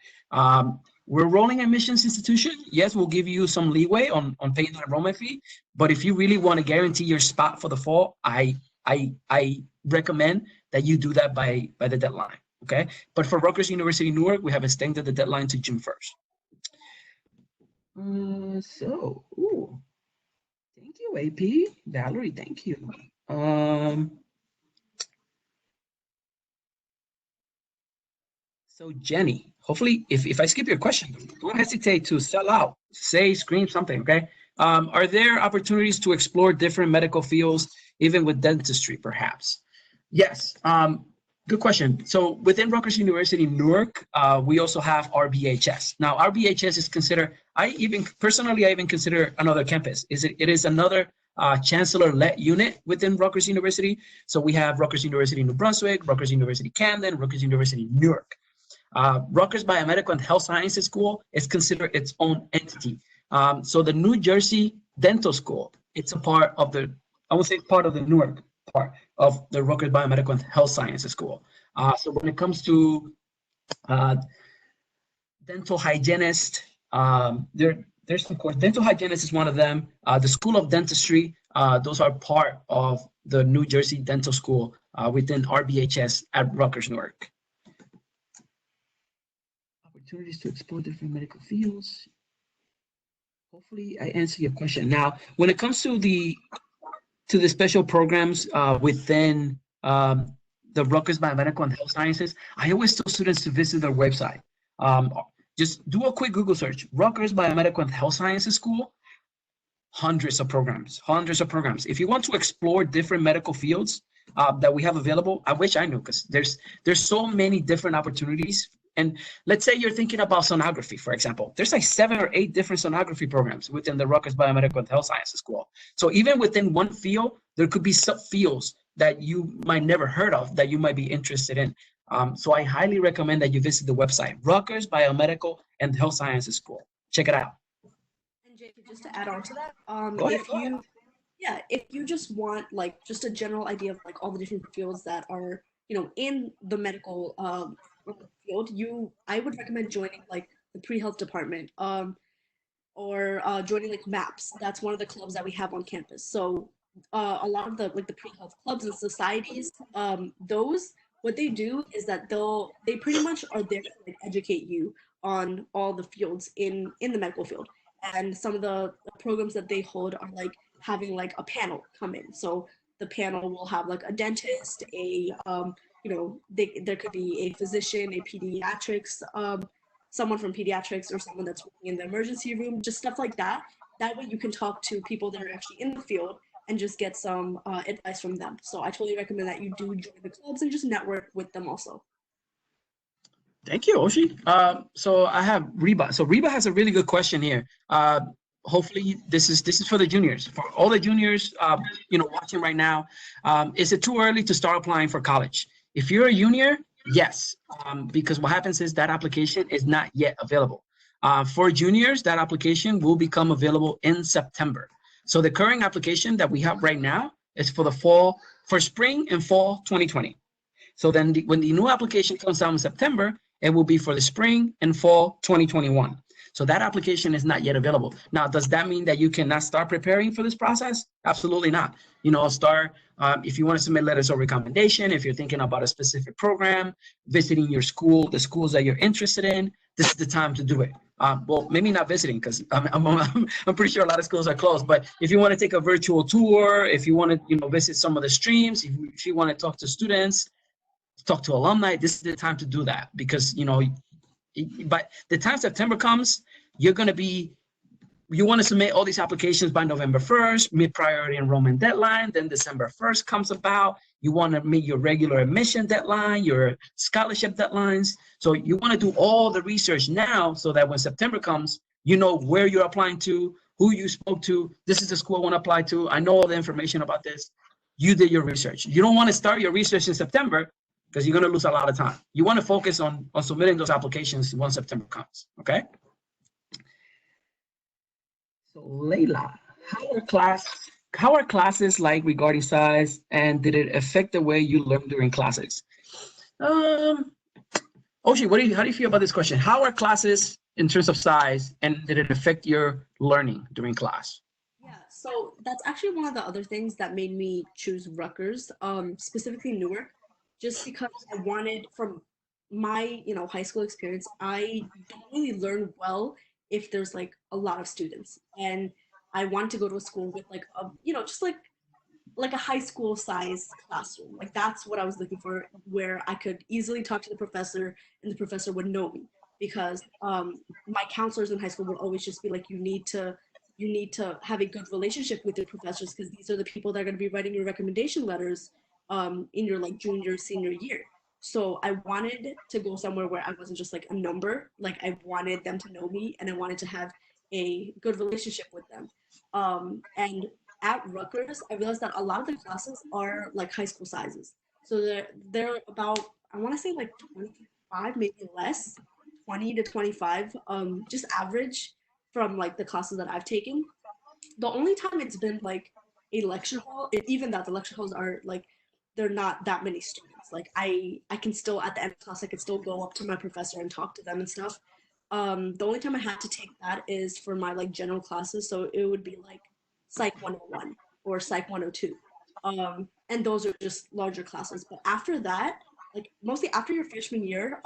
We're a rolling admissions institution. Yes, we'll give you some leeway on paying the enrollment fee, but if you really want to guarantee your spot for the fall, I recommend that you do that by the deadline. Okay, but for Rutgers University Newark, we have extended the deadline to June 1st. Thank you, AP. Valerie, thank you. So Jenny, hopefully, if I skip your question, don't hesitate to sell out, say, scream something, okay? Are there opportunities to explore different medical fields, even with dentistry, perhaps? Yes, good question. So within Rutgers University Newark, we also have RBHS. Now, RBHS is considered, I even consider another campus. It is another chancellor-led unit within Rutgers University. So we have Rutgers University New Brunswick, Rutgers University Camden, Rutgers University Newark. Rutgers Biomedical and Health Sciences School is considered its own entity. So the New Jersey Dental School, it's a part of the, I would say part of the Newark part of the Rutgers Biomedical and Health Sciences School. So when it comes to dental hygienist, there's of course, dental hygienist is one of them. The School of Dentistry, those are part of the New Jersey Dental School within RBHS at Rutgers Newark. Opportunities to explore different medical fields. Hopefully I answer your question. Now, when it comes to the special programs within the Rutgers Biomedical and Health Sciences, I always tell students to visit their website. Just do a quick Google search, Rutgers Biomedical and Health Sciences School, hundreds of programs. If you want to explore different medical fields that we have available, I wish I knew, because there's so many different opportunities. And let's say you're thinking about sonography, for example. There's like 7 or 8 different sonography programs within the Rutgers Biomedical and Health Sciences School. So even within one field, there could be subfields that you might never heard of that you might be interested in. So I highly recommend that you visit the website, Rutgers Biomedical and Health Sciences School. Check it out. And Jake, just to add on to that, if you just want like just a general idea of like all the different fields that are, in the medical field, I would recommend joining like the pre-health department, or joining like MAPS. That's one of the clubs that we have on campus. So a lot of the pre-health clubs and societies, those, what they do is that they pretty much are there to like educate you on all the fields in the medical field. And some of the programs that they hold are like having like a panel come in. So the panel will have like a dentist, there could be a physician, a pediatrics, someone from pediatrics, or someone that's working in the emergency room, just stuff like that. That way you can talk to people that are actually in the field and just get some advice from them. So I totally recommend that you do join the clubs and just network with them also. Thank you, Oyeshee. So I have Reba. So Reba has a really good question here. Hopefully this is for the juniors, for all the juniors, watching right now. Is it too early to start applying for college? If you're a junior, yes, because what happens is that application is not yet available. For juniors, that application will become available in September. So the current application that we have right now is for spring and fall 2020. So then when the new application comes out in September, it will be for the spring and fall 2021. So that application is not yet available. Now, does that mean that you cannot start preparing for this process? Absolutely not. If you want to submit letters of recommendation, if you're thinking about a specific program, visiting your school, the schools that you're interested in, this is the time to do it. Well, maybe not visiting, because I'm pretty sure a lot of schools are closed. But if you want to take a virtual tour, if you want to visit some of the streams, if you want to talk to students, talk to alumni, this is the time to do that, because by the time September comes, you want to submit all these applications by November 1st, mid-priority enrollment deadline. Then December 1st comes about. You want to meet your regular admission deadline, your scholarship deadlines. So you want to do all the research now, so that when September comes, you know where you're applying to, who you spoke to. This is the school I want to apply to. I know all the information about this. You did your research. You don't want to start your research in September, because you're going to lose a lot of time. You want to focus on submitting those applications once September comes, okay? So Layla, how are classes like regarding size, and did it affect the way you learn during classes? Oyeshee, how do you feel about this question? How are classes in terms of size, and did it affect your learning during class? Yeah, so that's actually one of the other things that made me choose Rutgers, specifically Newark, just because I wanted, from my high school experience, I don't really learn well if there's like a lot of students, and I wanted to go to a school with like a just like a high school size classroom. Like that's what I was looking for, where I could easily talk to the professor and the professor would know me, because my counselors in high school would always just be like, you need to have a good relationship with your professors, because these are the people that are going to be writing your recommendation letters in your like junior, senior year. So I wanted to go somewhere where I wasn't just like a number. Like I wanted them to know me, and I wanted to have a good relationship with them. And at Rutgers, I realized that a lot of the classes are like high school sizes. So they're about, I want to say like 25, maybe less, 20 to 25, just average from like the classes that I've taken. The only time it's been like a lecture hall, even that the lecture halls are like, they're not that many students. Like I can still, at the end of class, I could still go up to my professor and talk to them and stuff. The only time I had to take that is for my like general classes. So it would be like Psych 101 or Psych 102. And those are just larger classes. But after that, like mostly after your freshman year,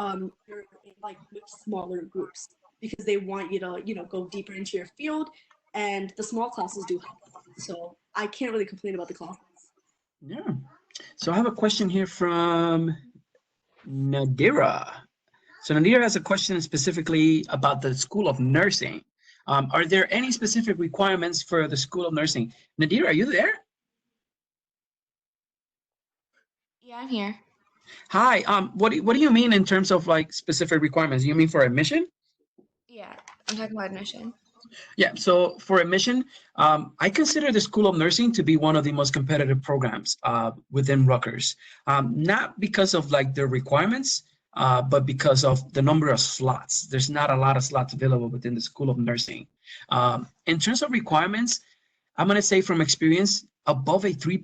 you're in like much smaller groups, because they want you to, go deeper into your field, and the small classes do help a lot. So I can't really complain about the classes. Yeah. So I have a question here from Nadira. So Nadira has a question specifically about the School of Nursing. Are there any specific requirements for the School of Nursing? Nadira, are you there? Yeah, I'm here. Hi. What do you mean in terms of like specific requirements? You mean for admission? Yeah, I'm talking about admission. Yeah, so for admission, I consider the School of Nursing to be one of the most competitive programs within Rutgers. Not because of like the requirements, but because of the number of slots. There's not a lot of slots available within the School of Nursing. In terms of requirements, I'm going to say from experience, above a 3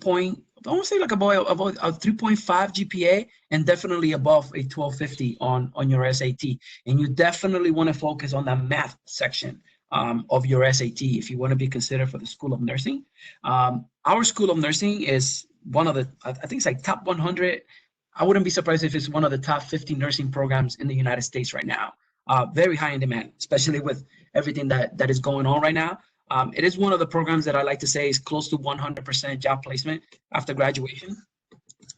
I want to say like above a 3.5 GPA, and definitely above a 1250 on your SAT. And you definitely want to focus on the math section of your SAT if you want to be considered for the School of Nursing. Our School of Nursing is one of the, I think it's like top 100. I wouldn't be surprised if it's one of the top 50 nursing programs in the United States right now. Very high in demand, especially with everything that is going on right now. It is one of the programs that I like to say is close to 100% job placement after graduation.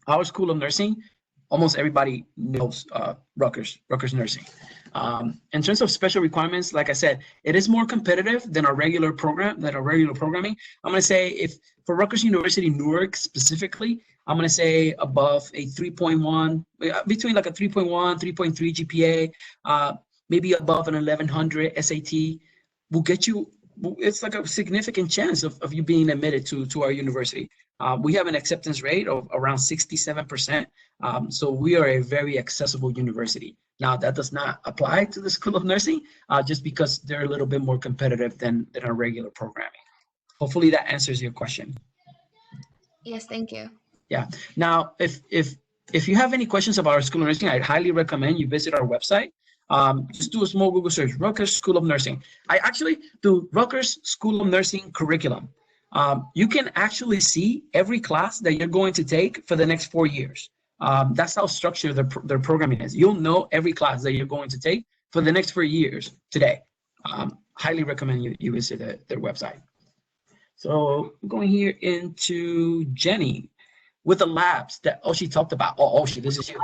Our School of Nursing, almost everybody knows Rutgers Nursing. In terms of special requirements, like I said, it is more competitive than a regular programming. I'm going to say if for Rutgers University Newark specifically, I'm going to say above a 3.1, between like a 3.1, 3.3 GPA, maybe above an 1100 SAT will get you. It's like a significant chance of you being admitted to our university. We have an acceptance rate of around 67%. So we are a very accessible university. Now, that does not apply to the School of Nursing, just because they're a little bit more competitive than our regular programming. Hopefully that answers your question. Yes, thank you. Yeah. Now, if you have any questions about our School of Nursing, I'd highly recommend you visit our website. Just do a small Google search, Rutgers School of Nursing. I actually do Rutgers School of Nursing curriculum. You can actually see every class that you're going to take for the next 4 years. That's how structured their programming is. You'll know every class that you're going to take for the next 4 years today. Highly recommend you visit their website. So I'm going here into Jenny with the labs that Oyeshee talked about. Oh, Oyeshee, this is you.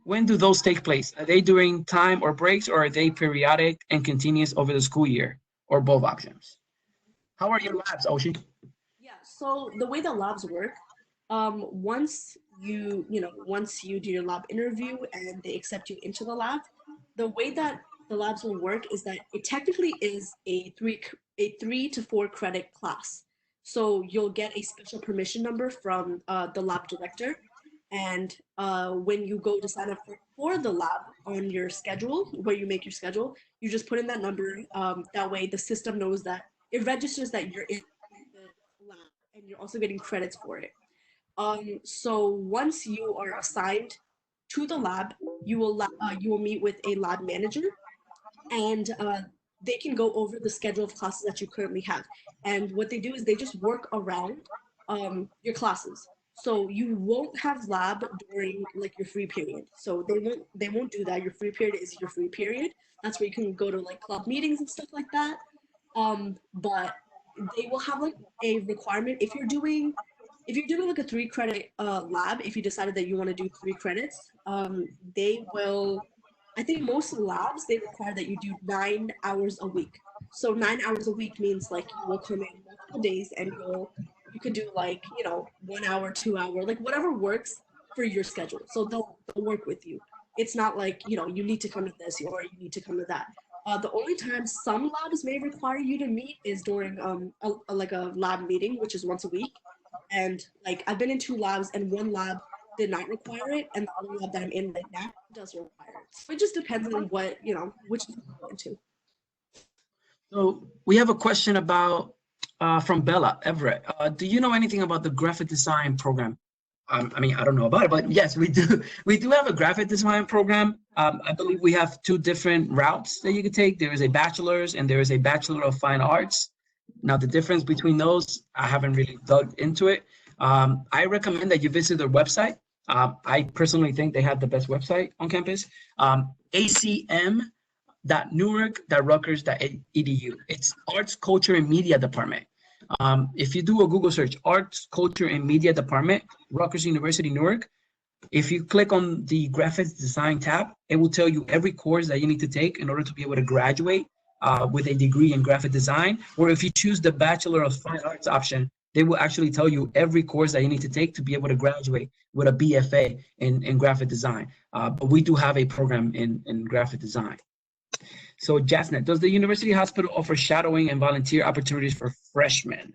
When do those take place? Are they during time or breaks, or are they periodic and continuous over the school year, or both options? How are your labs, Oyeshee? Yeah, so the way that labs work, once once you do your lab interview and they accept you into the lab, the way that the labs will work is that it technically is a 3 to 4 credit class. So you'll get a special permission number from the lab director, and when you go to sign up for the lab on your schedule, where you make your schedule, you just put in that number. That way, the system knows that it registers that you're in the lab, and you're also getting credits for it. So once you are assigned to the lab, you will meet with a lab manager, and they can go over the schedule of classes that you currently have. And what they do is they just work around your classes. So you won't have lab during like your free period. So they won't do that. Your free period is your free period. That's where you can go to like club meetings and stuff like that. But they will have like a requirement if you're doing like a 3 credit lab, if you decided that you want to do 3 credits, they will. I think most labs they require that you do 9 hours a week. So 9 hours a week means like you will come in multiple days and you could do like 1 hour, 2 hour, like whatever works for your schedule. So they'll work with you. It's not like you need to come to this or you need to come to that. The only time some labs may require you to meet is during like a lab meeting, which is once a week. And like I've been in 2 labs, and one lab did not require it, and the other lab that I'm in right now does require it. So it just depends on what which you're into. So we have a question about from Bella Everett. Do you know anything about the graphic design program? I mean, I don't know about it, but yes, we do. We do have a graphic design program. I believe we have 2 different routes that you could take. There is a bachelor's and there is a Bachelor of Fine Arts. Now, the difference between those, I haven't really dug into it. I recommend that you visit their website. I personally think they have the best website on campus. acm.newark.rutgers.edu. It's Arts, Culture, and Media Department. If you do a Google search, Arts, Culture, and Media Department, Rutgers University, Newark, if you click on the graphics design tab, it will tell you every course that you need to take in order to be able to graduate with a degree in graphic design. Or if you choose the Bachelor of Fine Arts option, they will actually tell you every course that you need to take to be able to graduate with a BFA in graphic design. But we do have a program in graphic design. So Jasnet, does the University Hospital offer shadowing and volunteer opportunities for freshmen?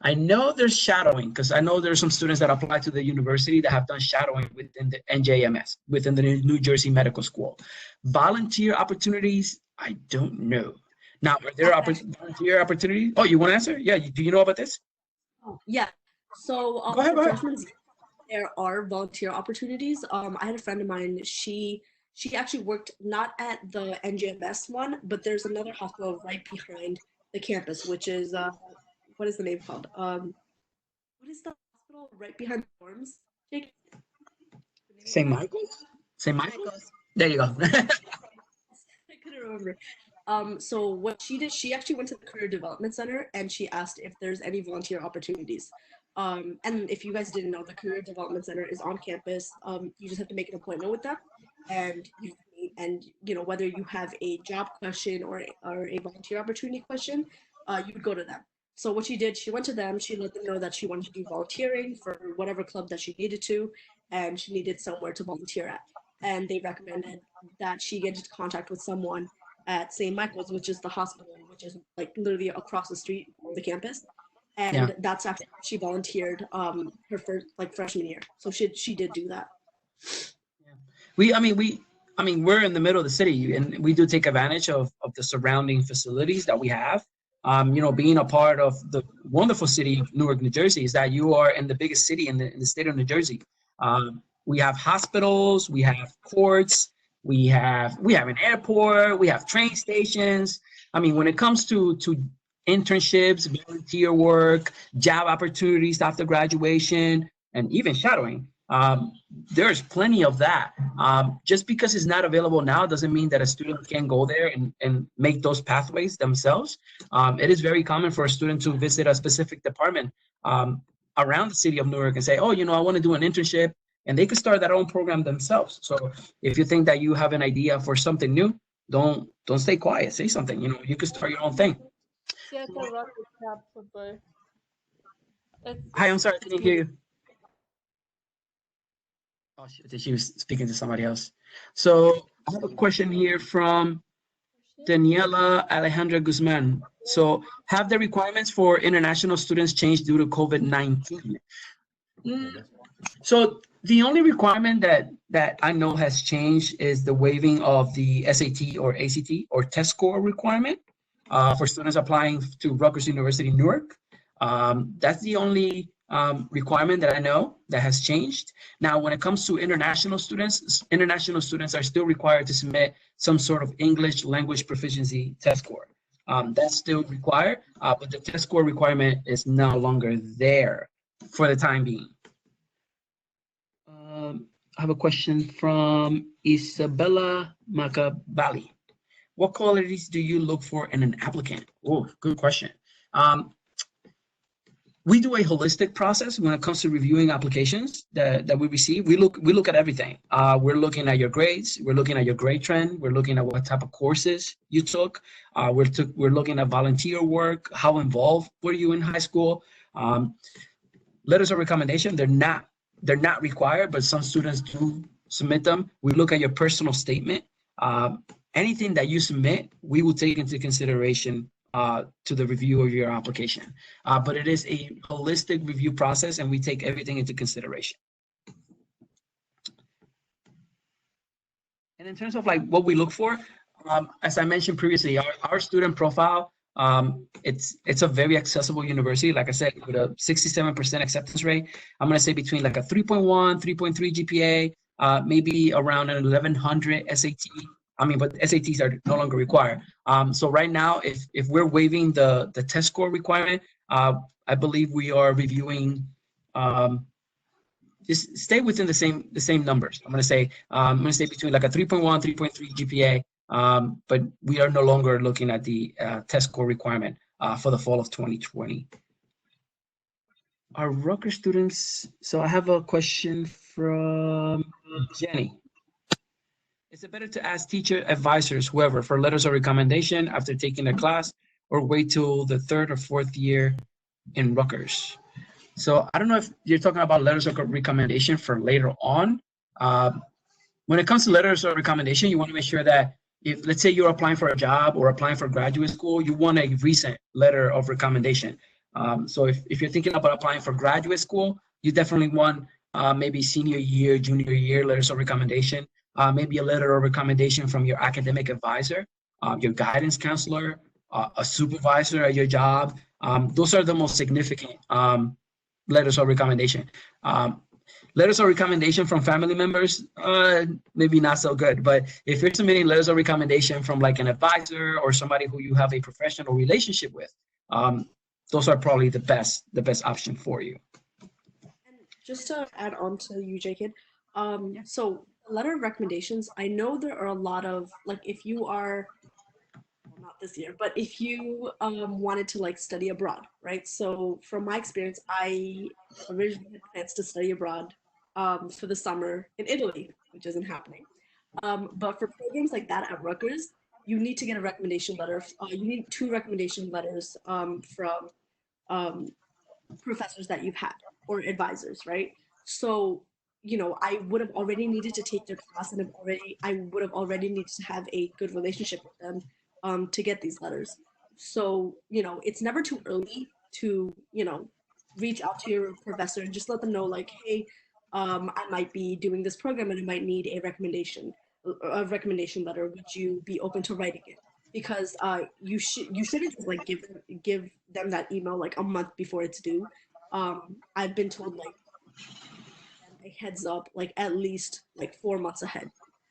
I know there's shadowing because I know there's some students that apply to the university that have done shadowing within the NJMS, within the New Jersey Medical School. Volunteer opportunities, I don't know. Now, are there volunteer opportunities? Oh, you want to answer? Yeah, do you know about this? Yeah. So Go ahead. freshmen, there are volunteer opportunities. I had a friend of mine. She actually worked not at the NJMS one, but there's another hospital right behind the campus, which is what is the name called? What is the hospital right behind the dorms? Jake? St. Michael's? St. Michael's? There you go. I couldn't remember. So what she did, she actually went to the Career Development Center and she asked if there's any volunteer opportunities. And if you guys didn't know, the Career Development Center is on campus. You just have to make an appointment with them, and whether you have a job question or a volunteer opportunity question, you would go to them. So what she did, she went to them, she let them know that she wanted to do volunteering for whatever club that she needed to, and she needed somewhere to volunteer at. And they recommended that she get into contact with someone at St. Michael's, which is the hospital, which is like literally across the street from the campus. And that's after she volunteered her first freshman year. So she did do that. We're in the middle of the city, and we do take advantage of the surrounding facilities that we have. Being a part of the wonderful city of Newark, New Jersey, is that you are in the biggest city in the state of New Jersey. we have hospitals, we have courts, we have an airport, we have train stations. I mean, when it comes to internships, volunteer work, job opportunities after graduation, and even shadowing, there's plenty of that. Just because it's not available now doesn't mean that a student can go there and make those pathways themselves. It is very common for a student to visit a specific department around the city of Newark and say, oh, you know, I want to do an internship, and they could start their own program themselves. So if you think that you have an idea for something new, don't stay quiet. Say something. You know, you could start your own thing. Yeah, it's a rocket probably. Hi, I'm sorry, I didn't hear you. Oh, she was speaking to somebody else. So I have a question here from Daniela Alejandra Guzman. So have the requirements for international students changed due to COVID-19? So the only requirement that I know has changed is the waiving of the SAT or ACT or test score requirement for students applying to Rutgers University, Newark. That's the only requirement that I know that has changed. Now, when it comes to international students are still required to submit some sort of English language proficiency test score. That's still required, but the test score requirement is no longer there for the time being. I have a question from Isabella Macabali. What qualities do you look for in an applicant? Oh, good question. We do a holistic process when it comes to reviewing applications that we receive. We look at everything. We're looking at your grades. We're looking at your grade trend. We're looking at what type of courses you took. We're looking at volunteer work. How involved were you in high school? Letters of recommendation, they're not required, but some students do submit them. We look at your personal statement. Anything that you submit, we will take into consideration to the review of your application. But it is a holistic review process, and we take everything into consideration. And in terms of like what we look for, as I mentioned previously, our student profile, it's a very accessible university. Like I said, with a 67% acceptance rate, I'm going to say between like a 3.1, 3.3 GPA, maybe around an 1100 SAT. I mean, but SATs are no longer required. So right now, if we're waiving the test score requirement, I believe we are reviewing. Just stay within the same numbers. I'm gonna say between like a 3.1, 3.3 GPA. But we are no longer looking at the test score requirement for the fall of 2020. Our Rutgers students. So I have a question from Jenny. Is it better to ask teacher, advisors, whoever, for letters of recommendation after taking a class, or wait till the third or fourth year in Rutgers? So I don't know if you're talking about letters of recommendation for later on. When it comes to letters of recommendation, you want to make sure that if, let's say, you're applying for a job or applying for graduate school, you want a recent letter of recommendation. So if you're thinking about applying for graduate school, you definitely want maybe senior year, junior year letters of recommendation. Maybe a letter of recommendation from your academic advisor, your guidance counselor, a supervisor at your job. Those are the most significant letters of recommendation. Letters of recommendation from family members, maybe not so good. But if you're submitting letters of recommendation from like an advisor or somebody who you have a professional relationship with, those are probably the best option for you. And just to add on to you, J-Kid, so letter of recommendations, I know there are a lot of, like, if you are, well, not this year, but if you wanted to like study abroad, right? So from my experience, I originally had plans to study abroad for the summer in Italy, which isn't happening. But for programs like that at Rutgers, you need to get a recommendation letter. You need 2 recommendation letters from professors that you've had or advisors, right? So, you know, I would have already needed to take their class, and I would have already needed to have a good relationship with them to get these letters. So, you know, it's never too early to, you know, reach out to your professor and just let them know, like, hey, I might be doing this program and I might need a recommendation letter. Would you be open to writing it? Because you shouldn't just like give them that email like a month before it's due. I've been told like a heads up, like at least like 4 months ahead,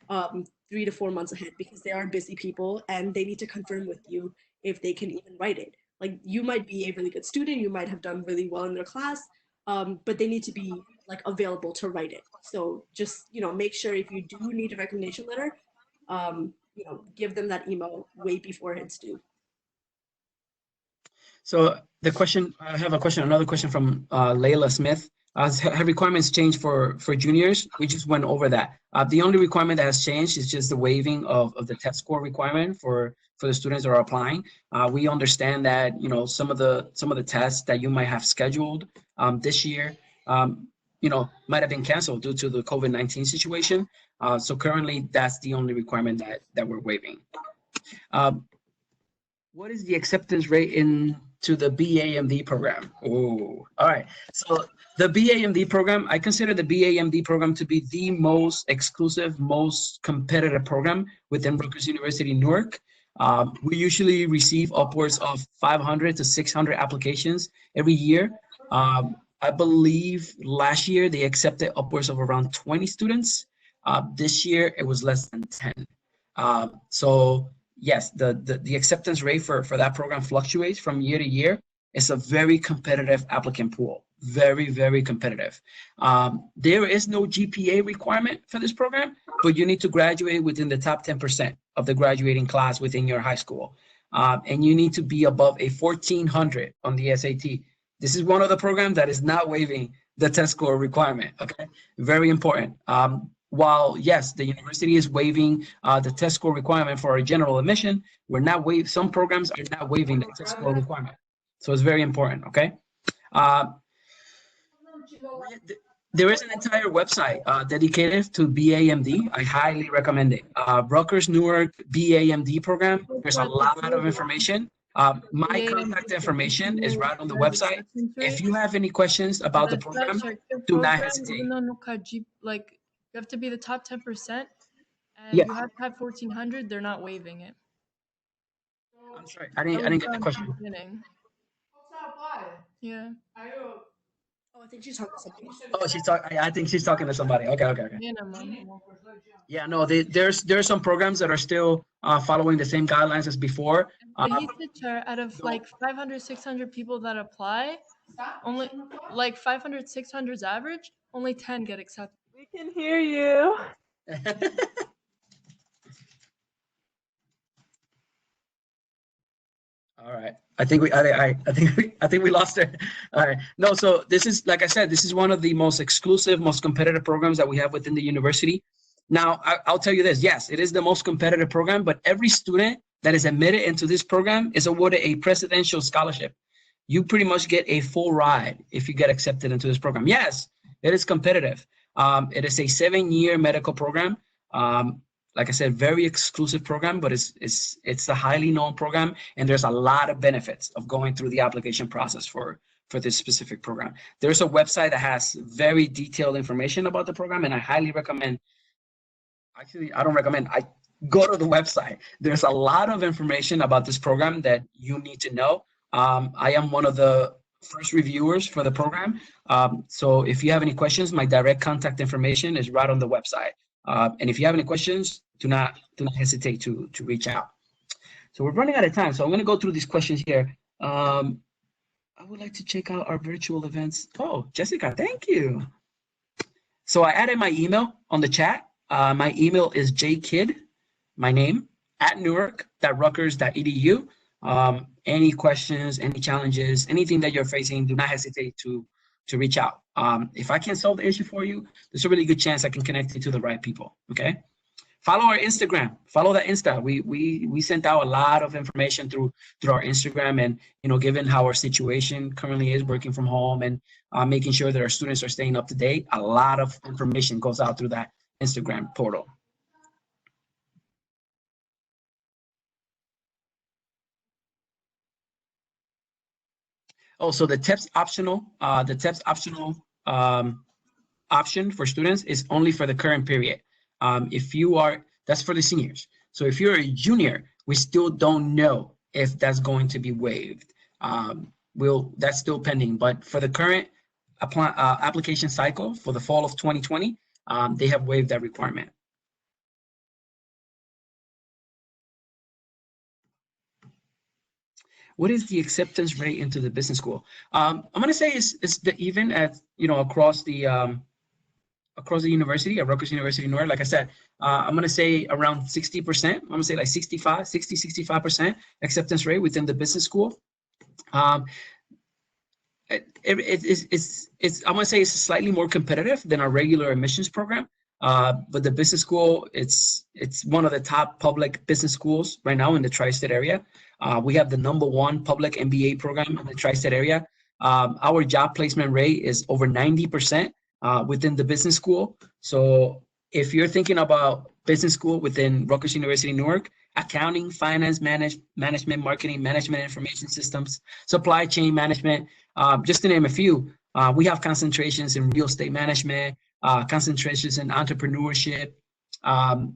3 to 4 months ahead, because they are busy people and they need to confirm with you if they can even write it. Like you might be a really good student, you might have done really well in their class, but they need to be like available to write it. So just, make sure if you do need a recommendation letter, give them that email way before it's due. So I have another question from Layla Smith. Have requirements changed for juniors? We just went over that. The only requirement that has changed is just the waiving of the test score requirement for the students that are applying. We understand that, some of the tests that you might have scheduled this year, might have been canceled due to the COVID-19 situation. So currently, that's the only requirement that we're waiving. What is the acceptance rate into the BAMD program? Oh, all right. So the BAMD program, I consider the BAMD program to be the most exclusive, most competitive program within Rutgers University, Newark. We usually receive upwards of 500 to 600 applications every year. I believe last year they accepted upwards of around 20 students. This year it was less than 10. So yes, the acceptance rate for that program fluctuates from year to year. It's a very competitive applicant pool, very, very competitive. There is no GPA requirement for this program, but you need to graduate within the top 10% of the graduating class within your high school. And you need to be above a 1400 on the SAT. This is one of the programs that is not waiving the test score requirement, okay? Very important. While yes, the university is waiving the test score requirement for our general admission, some programs are not waiving the test score requirement. So it's very important, okay? There is an entire website dedicated to BAMD. I highly recommend it. Rutgers Newark BAMD program. There's a lot of information. My contact information is right on the website. If you have any questions about the program, do not hesitate. Even though like you have to be the top 10%, and Yeah. you have to have 1400, they're not waiving it. I'm sorry, I didn't get the question. Yeah. Oh, I think she's talking to somebody. Oh, I think she's talking to somebody. Okay. Yeah, no, there's some programs that are still following the same guidelines as before. But he said, Chair, out of like 500, 600 people that apply, only like 500, 600's average, only 10 get accepted. We can hear you. All right. I think we lost her. All right. No, so this is, like I said, this is one of the most exclusive, most competitive programs that we have within the university. Now, I'll tell you this. Yes, it is the most competitive program, but every student that is admitted into this program is awarded a presidential scholarship. You pretty much get a full ride if you get accepted into this program. Yes, it is competitive. It is a 7-year medical program. Like I said, very exclusive program, but it's a highly known program, and there's a lot of benefits of going through the application process for this specific program. There's a website that has very detailed information about the program, and I highly recommend. Actually, I don't recommend. I go to the website. There's a lot of information about this program that you need to know. I am one of the first reviewers for the program. So if you have any questions, my direct contact information is right on the website. And if you have any questions, do not hesitate to reach out. So we're running out of time, so I'm going to go through these questions here. I would like to check out our virtual events. Oh, Jessica, thank you. So I added my email on the chat. My email is jkid, my name, @newark.rutgers.edu. Any questions, any challenges, anything that you're facing, do not hesitate to reach out. If I can solve the issue for you, there's a really good chance I can connect you to the right people, okay? Follow our Instagram, follow the Insta. We sent out a lot of information through our Instagram, and, given how our situation currently is, working from home and making sure that our students are staying up to date, a lot of information goes out through that Instagram portal. Oh, so the TEPS optional, option for students is only for the current period. That's for the seniors. So if you're a junior, we still don't know if that's going to be waived. That's still pending. But for the current application cycle for the fall of 2020, they have waived that requirement. What is the acceptance rate into the business school? I'm going to say it's the even at, across the university, at Rutgers University, Newark. Like I said, I'm going to say around 60%. I'm going to say like 65% acceptance rate within the business school. I'm going to say it's slightly more competitive than our regular admissions program. But the business school, it's one of the top public business schools right now in the tri-state area. We have the #1 public MBA program in the tri-state area. Our job placement rate is over 90% within the business school. So if you're thinking about business school within Rutgers University, Newark, accounting, finance, management, marketing, management, information systems, supply chain management, just to name a few, we have concentrations in real estate management, concentrations in entrepreneurship.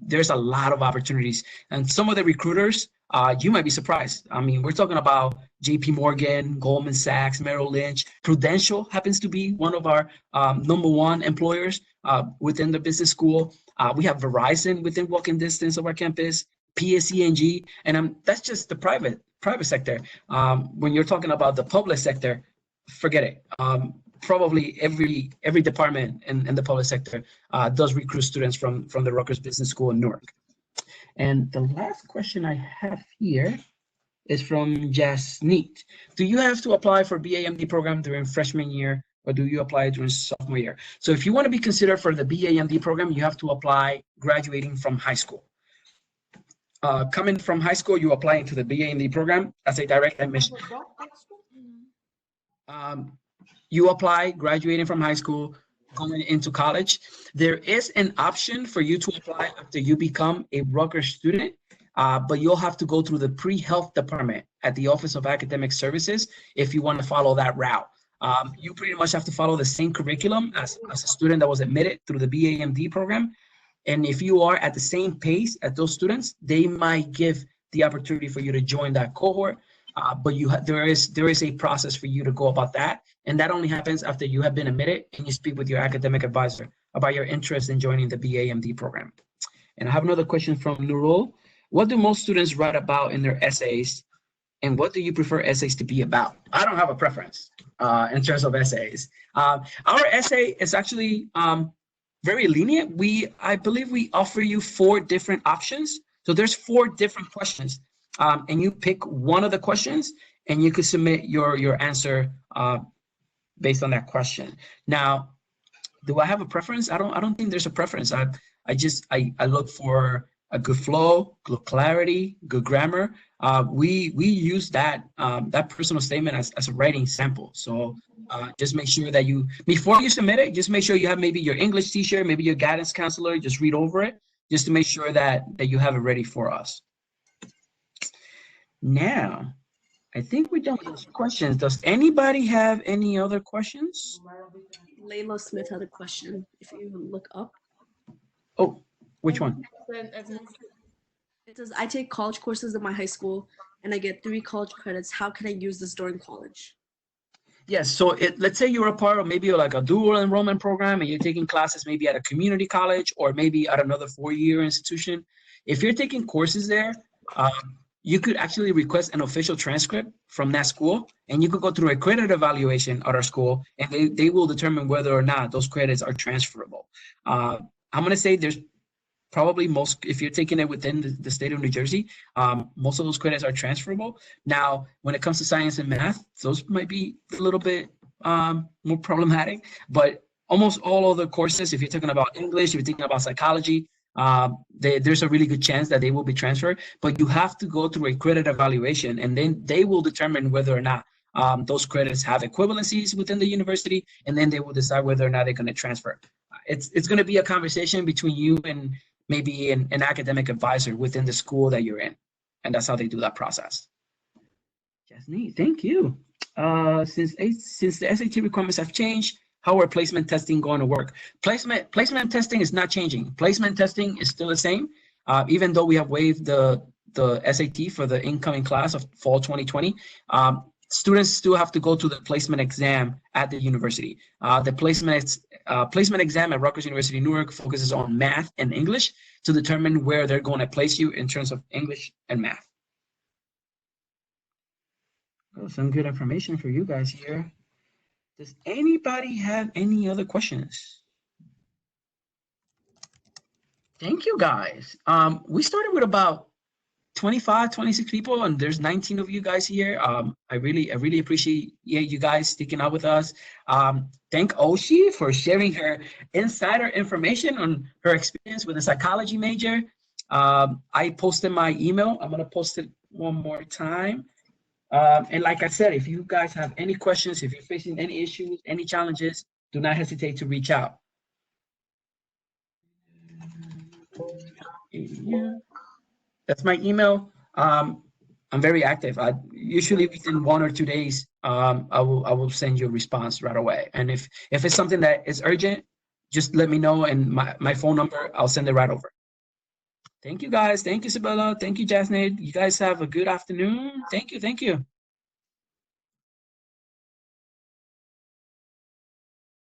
There's a lot of opportunities, and some of the recruiters, you might be surprised. I mean, we're talking about JP Morgan, Goldman Sachs, Merrill Lynch. Prudential happens to be one of our #1 employers within the business school. We have Verizon within walking distance of our campus, PSE&G, and that's just the private sector. When you're talking about the public sector, forget it. Probably every department in the public sector does recruit students from the Rutgers Business School in Newark. And the last question I have here is from Jasneet. Do you have to apply for BAMD program during freshman year, or do you apply during sophomore year? So if you want to be considered for the BAMD program, you have to apply graduating from high school. Coming from high school, you apply into the BAMD program as a direct admission. You apply graduating from high school, going into college. There is an option for you to apply after you become a Rutgers student, but you'll have to go through the pre-health department at the Office of Academic Services if you want to follow that route. You pretty much have to follow the same curriculum as a student that was admitted through the BAMD program. And if you are at the same pace as those students, they might give the opportunity for you to join that cohort. But there is a process for you to go about that. And that only happens after you have been admitted and you speak with your academic advisor about your interest in joining the BAMD program. And I have another question from Nurul. What do most students write about in their essays? And what do you prefer essays to be about? I don't have a preference in terms of essays. Our essay is actually very lenient. I believe we offer you 4 different options. So there's 4 different questions. And you pick one of the questions and you could submit your answer based on that question. Now, do I have a preference? I don't think there's a preference. I look for a good flow, good clarity, good grammar. We use that personal statement as a writing sample. So just make sure that before you submit it, just make sure you have maybe your English teacher, maybe your guidance counselor, just read over it, just to make sure that you have it ready for us. Now, I think we're done with those questions. Does anybody have any other questions? Layla Smith had a question. If you look up. Oh, which one? It says, I take college courses in my high school and I get 3 college credits. How can I use this during college? Yes, so let's say you're a part of maybe like a dual enrollment program and you're taking classes maybe at a community college or maybe at another 4-year institution. If you're taking courses there, you could actually request an official transcript from that school, and you could go through a credit evaluation at our school, and they will determine whether or not those credits are transferable. I'm going to say there's probably if you're taking it within the state of New Jersey, most of those credits are transferable. Now, when it comes to science and math, those might be a little bit more problematic, but almost all of the courses, if you're talking about English, if you're thinking about psychology, there's a really good chance that they will be transferred, but you have to go through a credit evaluation, and then they will determine whether or not those credits have equivalencies within the university, and then they will decide whether or not they're going to transfer. It's going to be a conversation between you and maybe an academic advisor within the school that you're in, and that's how they do that process. Jasneet, thank you. Since the SAT requirements have changed, how are placement testing going to work? Placement testing is not changing. Placement testing is still the same, even though we have waived the SAT for the incoming class of fall 2020. students still have to go to the placement exam at the university. The placement exam at Rutgers University, Newark focuses on math and English to determine where they're going to place you in terms of English and math. Oh, some good information for you guys here. Does anybody have any other questions? Thank you, guys. We started with about 25, 26 people, and there's 19 of you guys here. I really appreciate you guys sticking out with us. Thank Oyeshee for sharing her insider information on her experience with a psychology major. I posted my email. I'm gonna post it one more time. And like I said, if you guys have any questions, if you're facing any issues, any challenges, do not hesitate to reach out. That's my email. I'm very active. Usually within 1 or 2 days, I will send you a response right away. And if it's something that is urgent, just let me know, and my phone number, I'll send it right over. Thank you, guys. Thank you, Isabella. Thank you, Jasnade. You guys have a good afternoon. Thank you.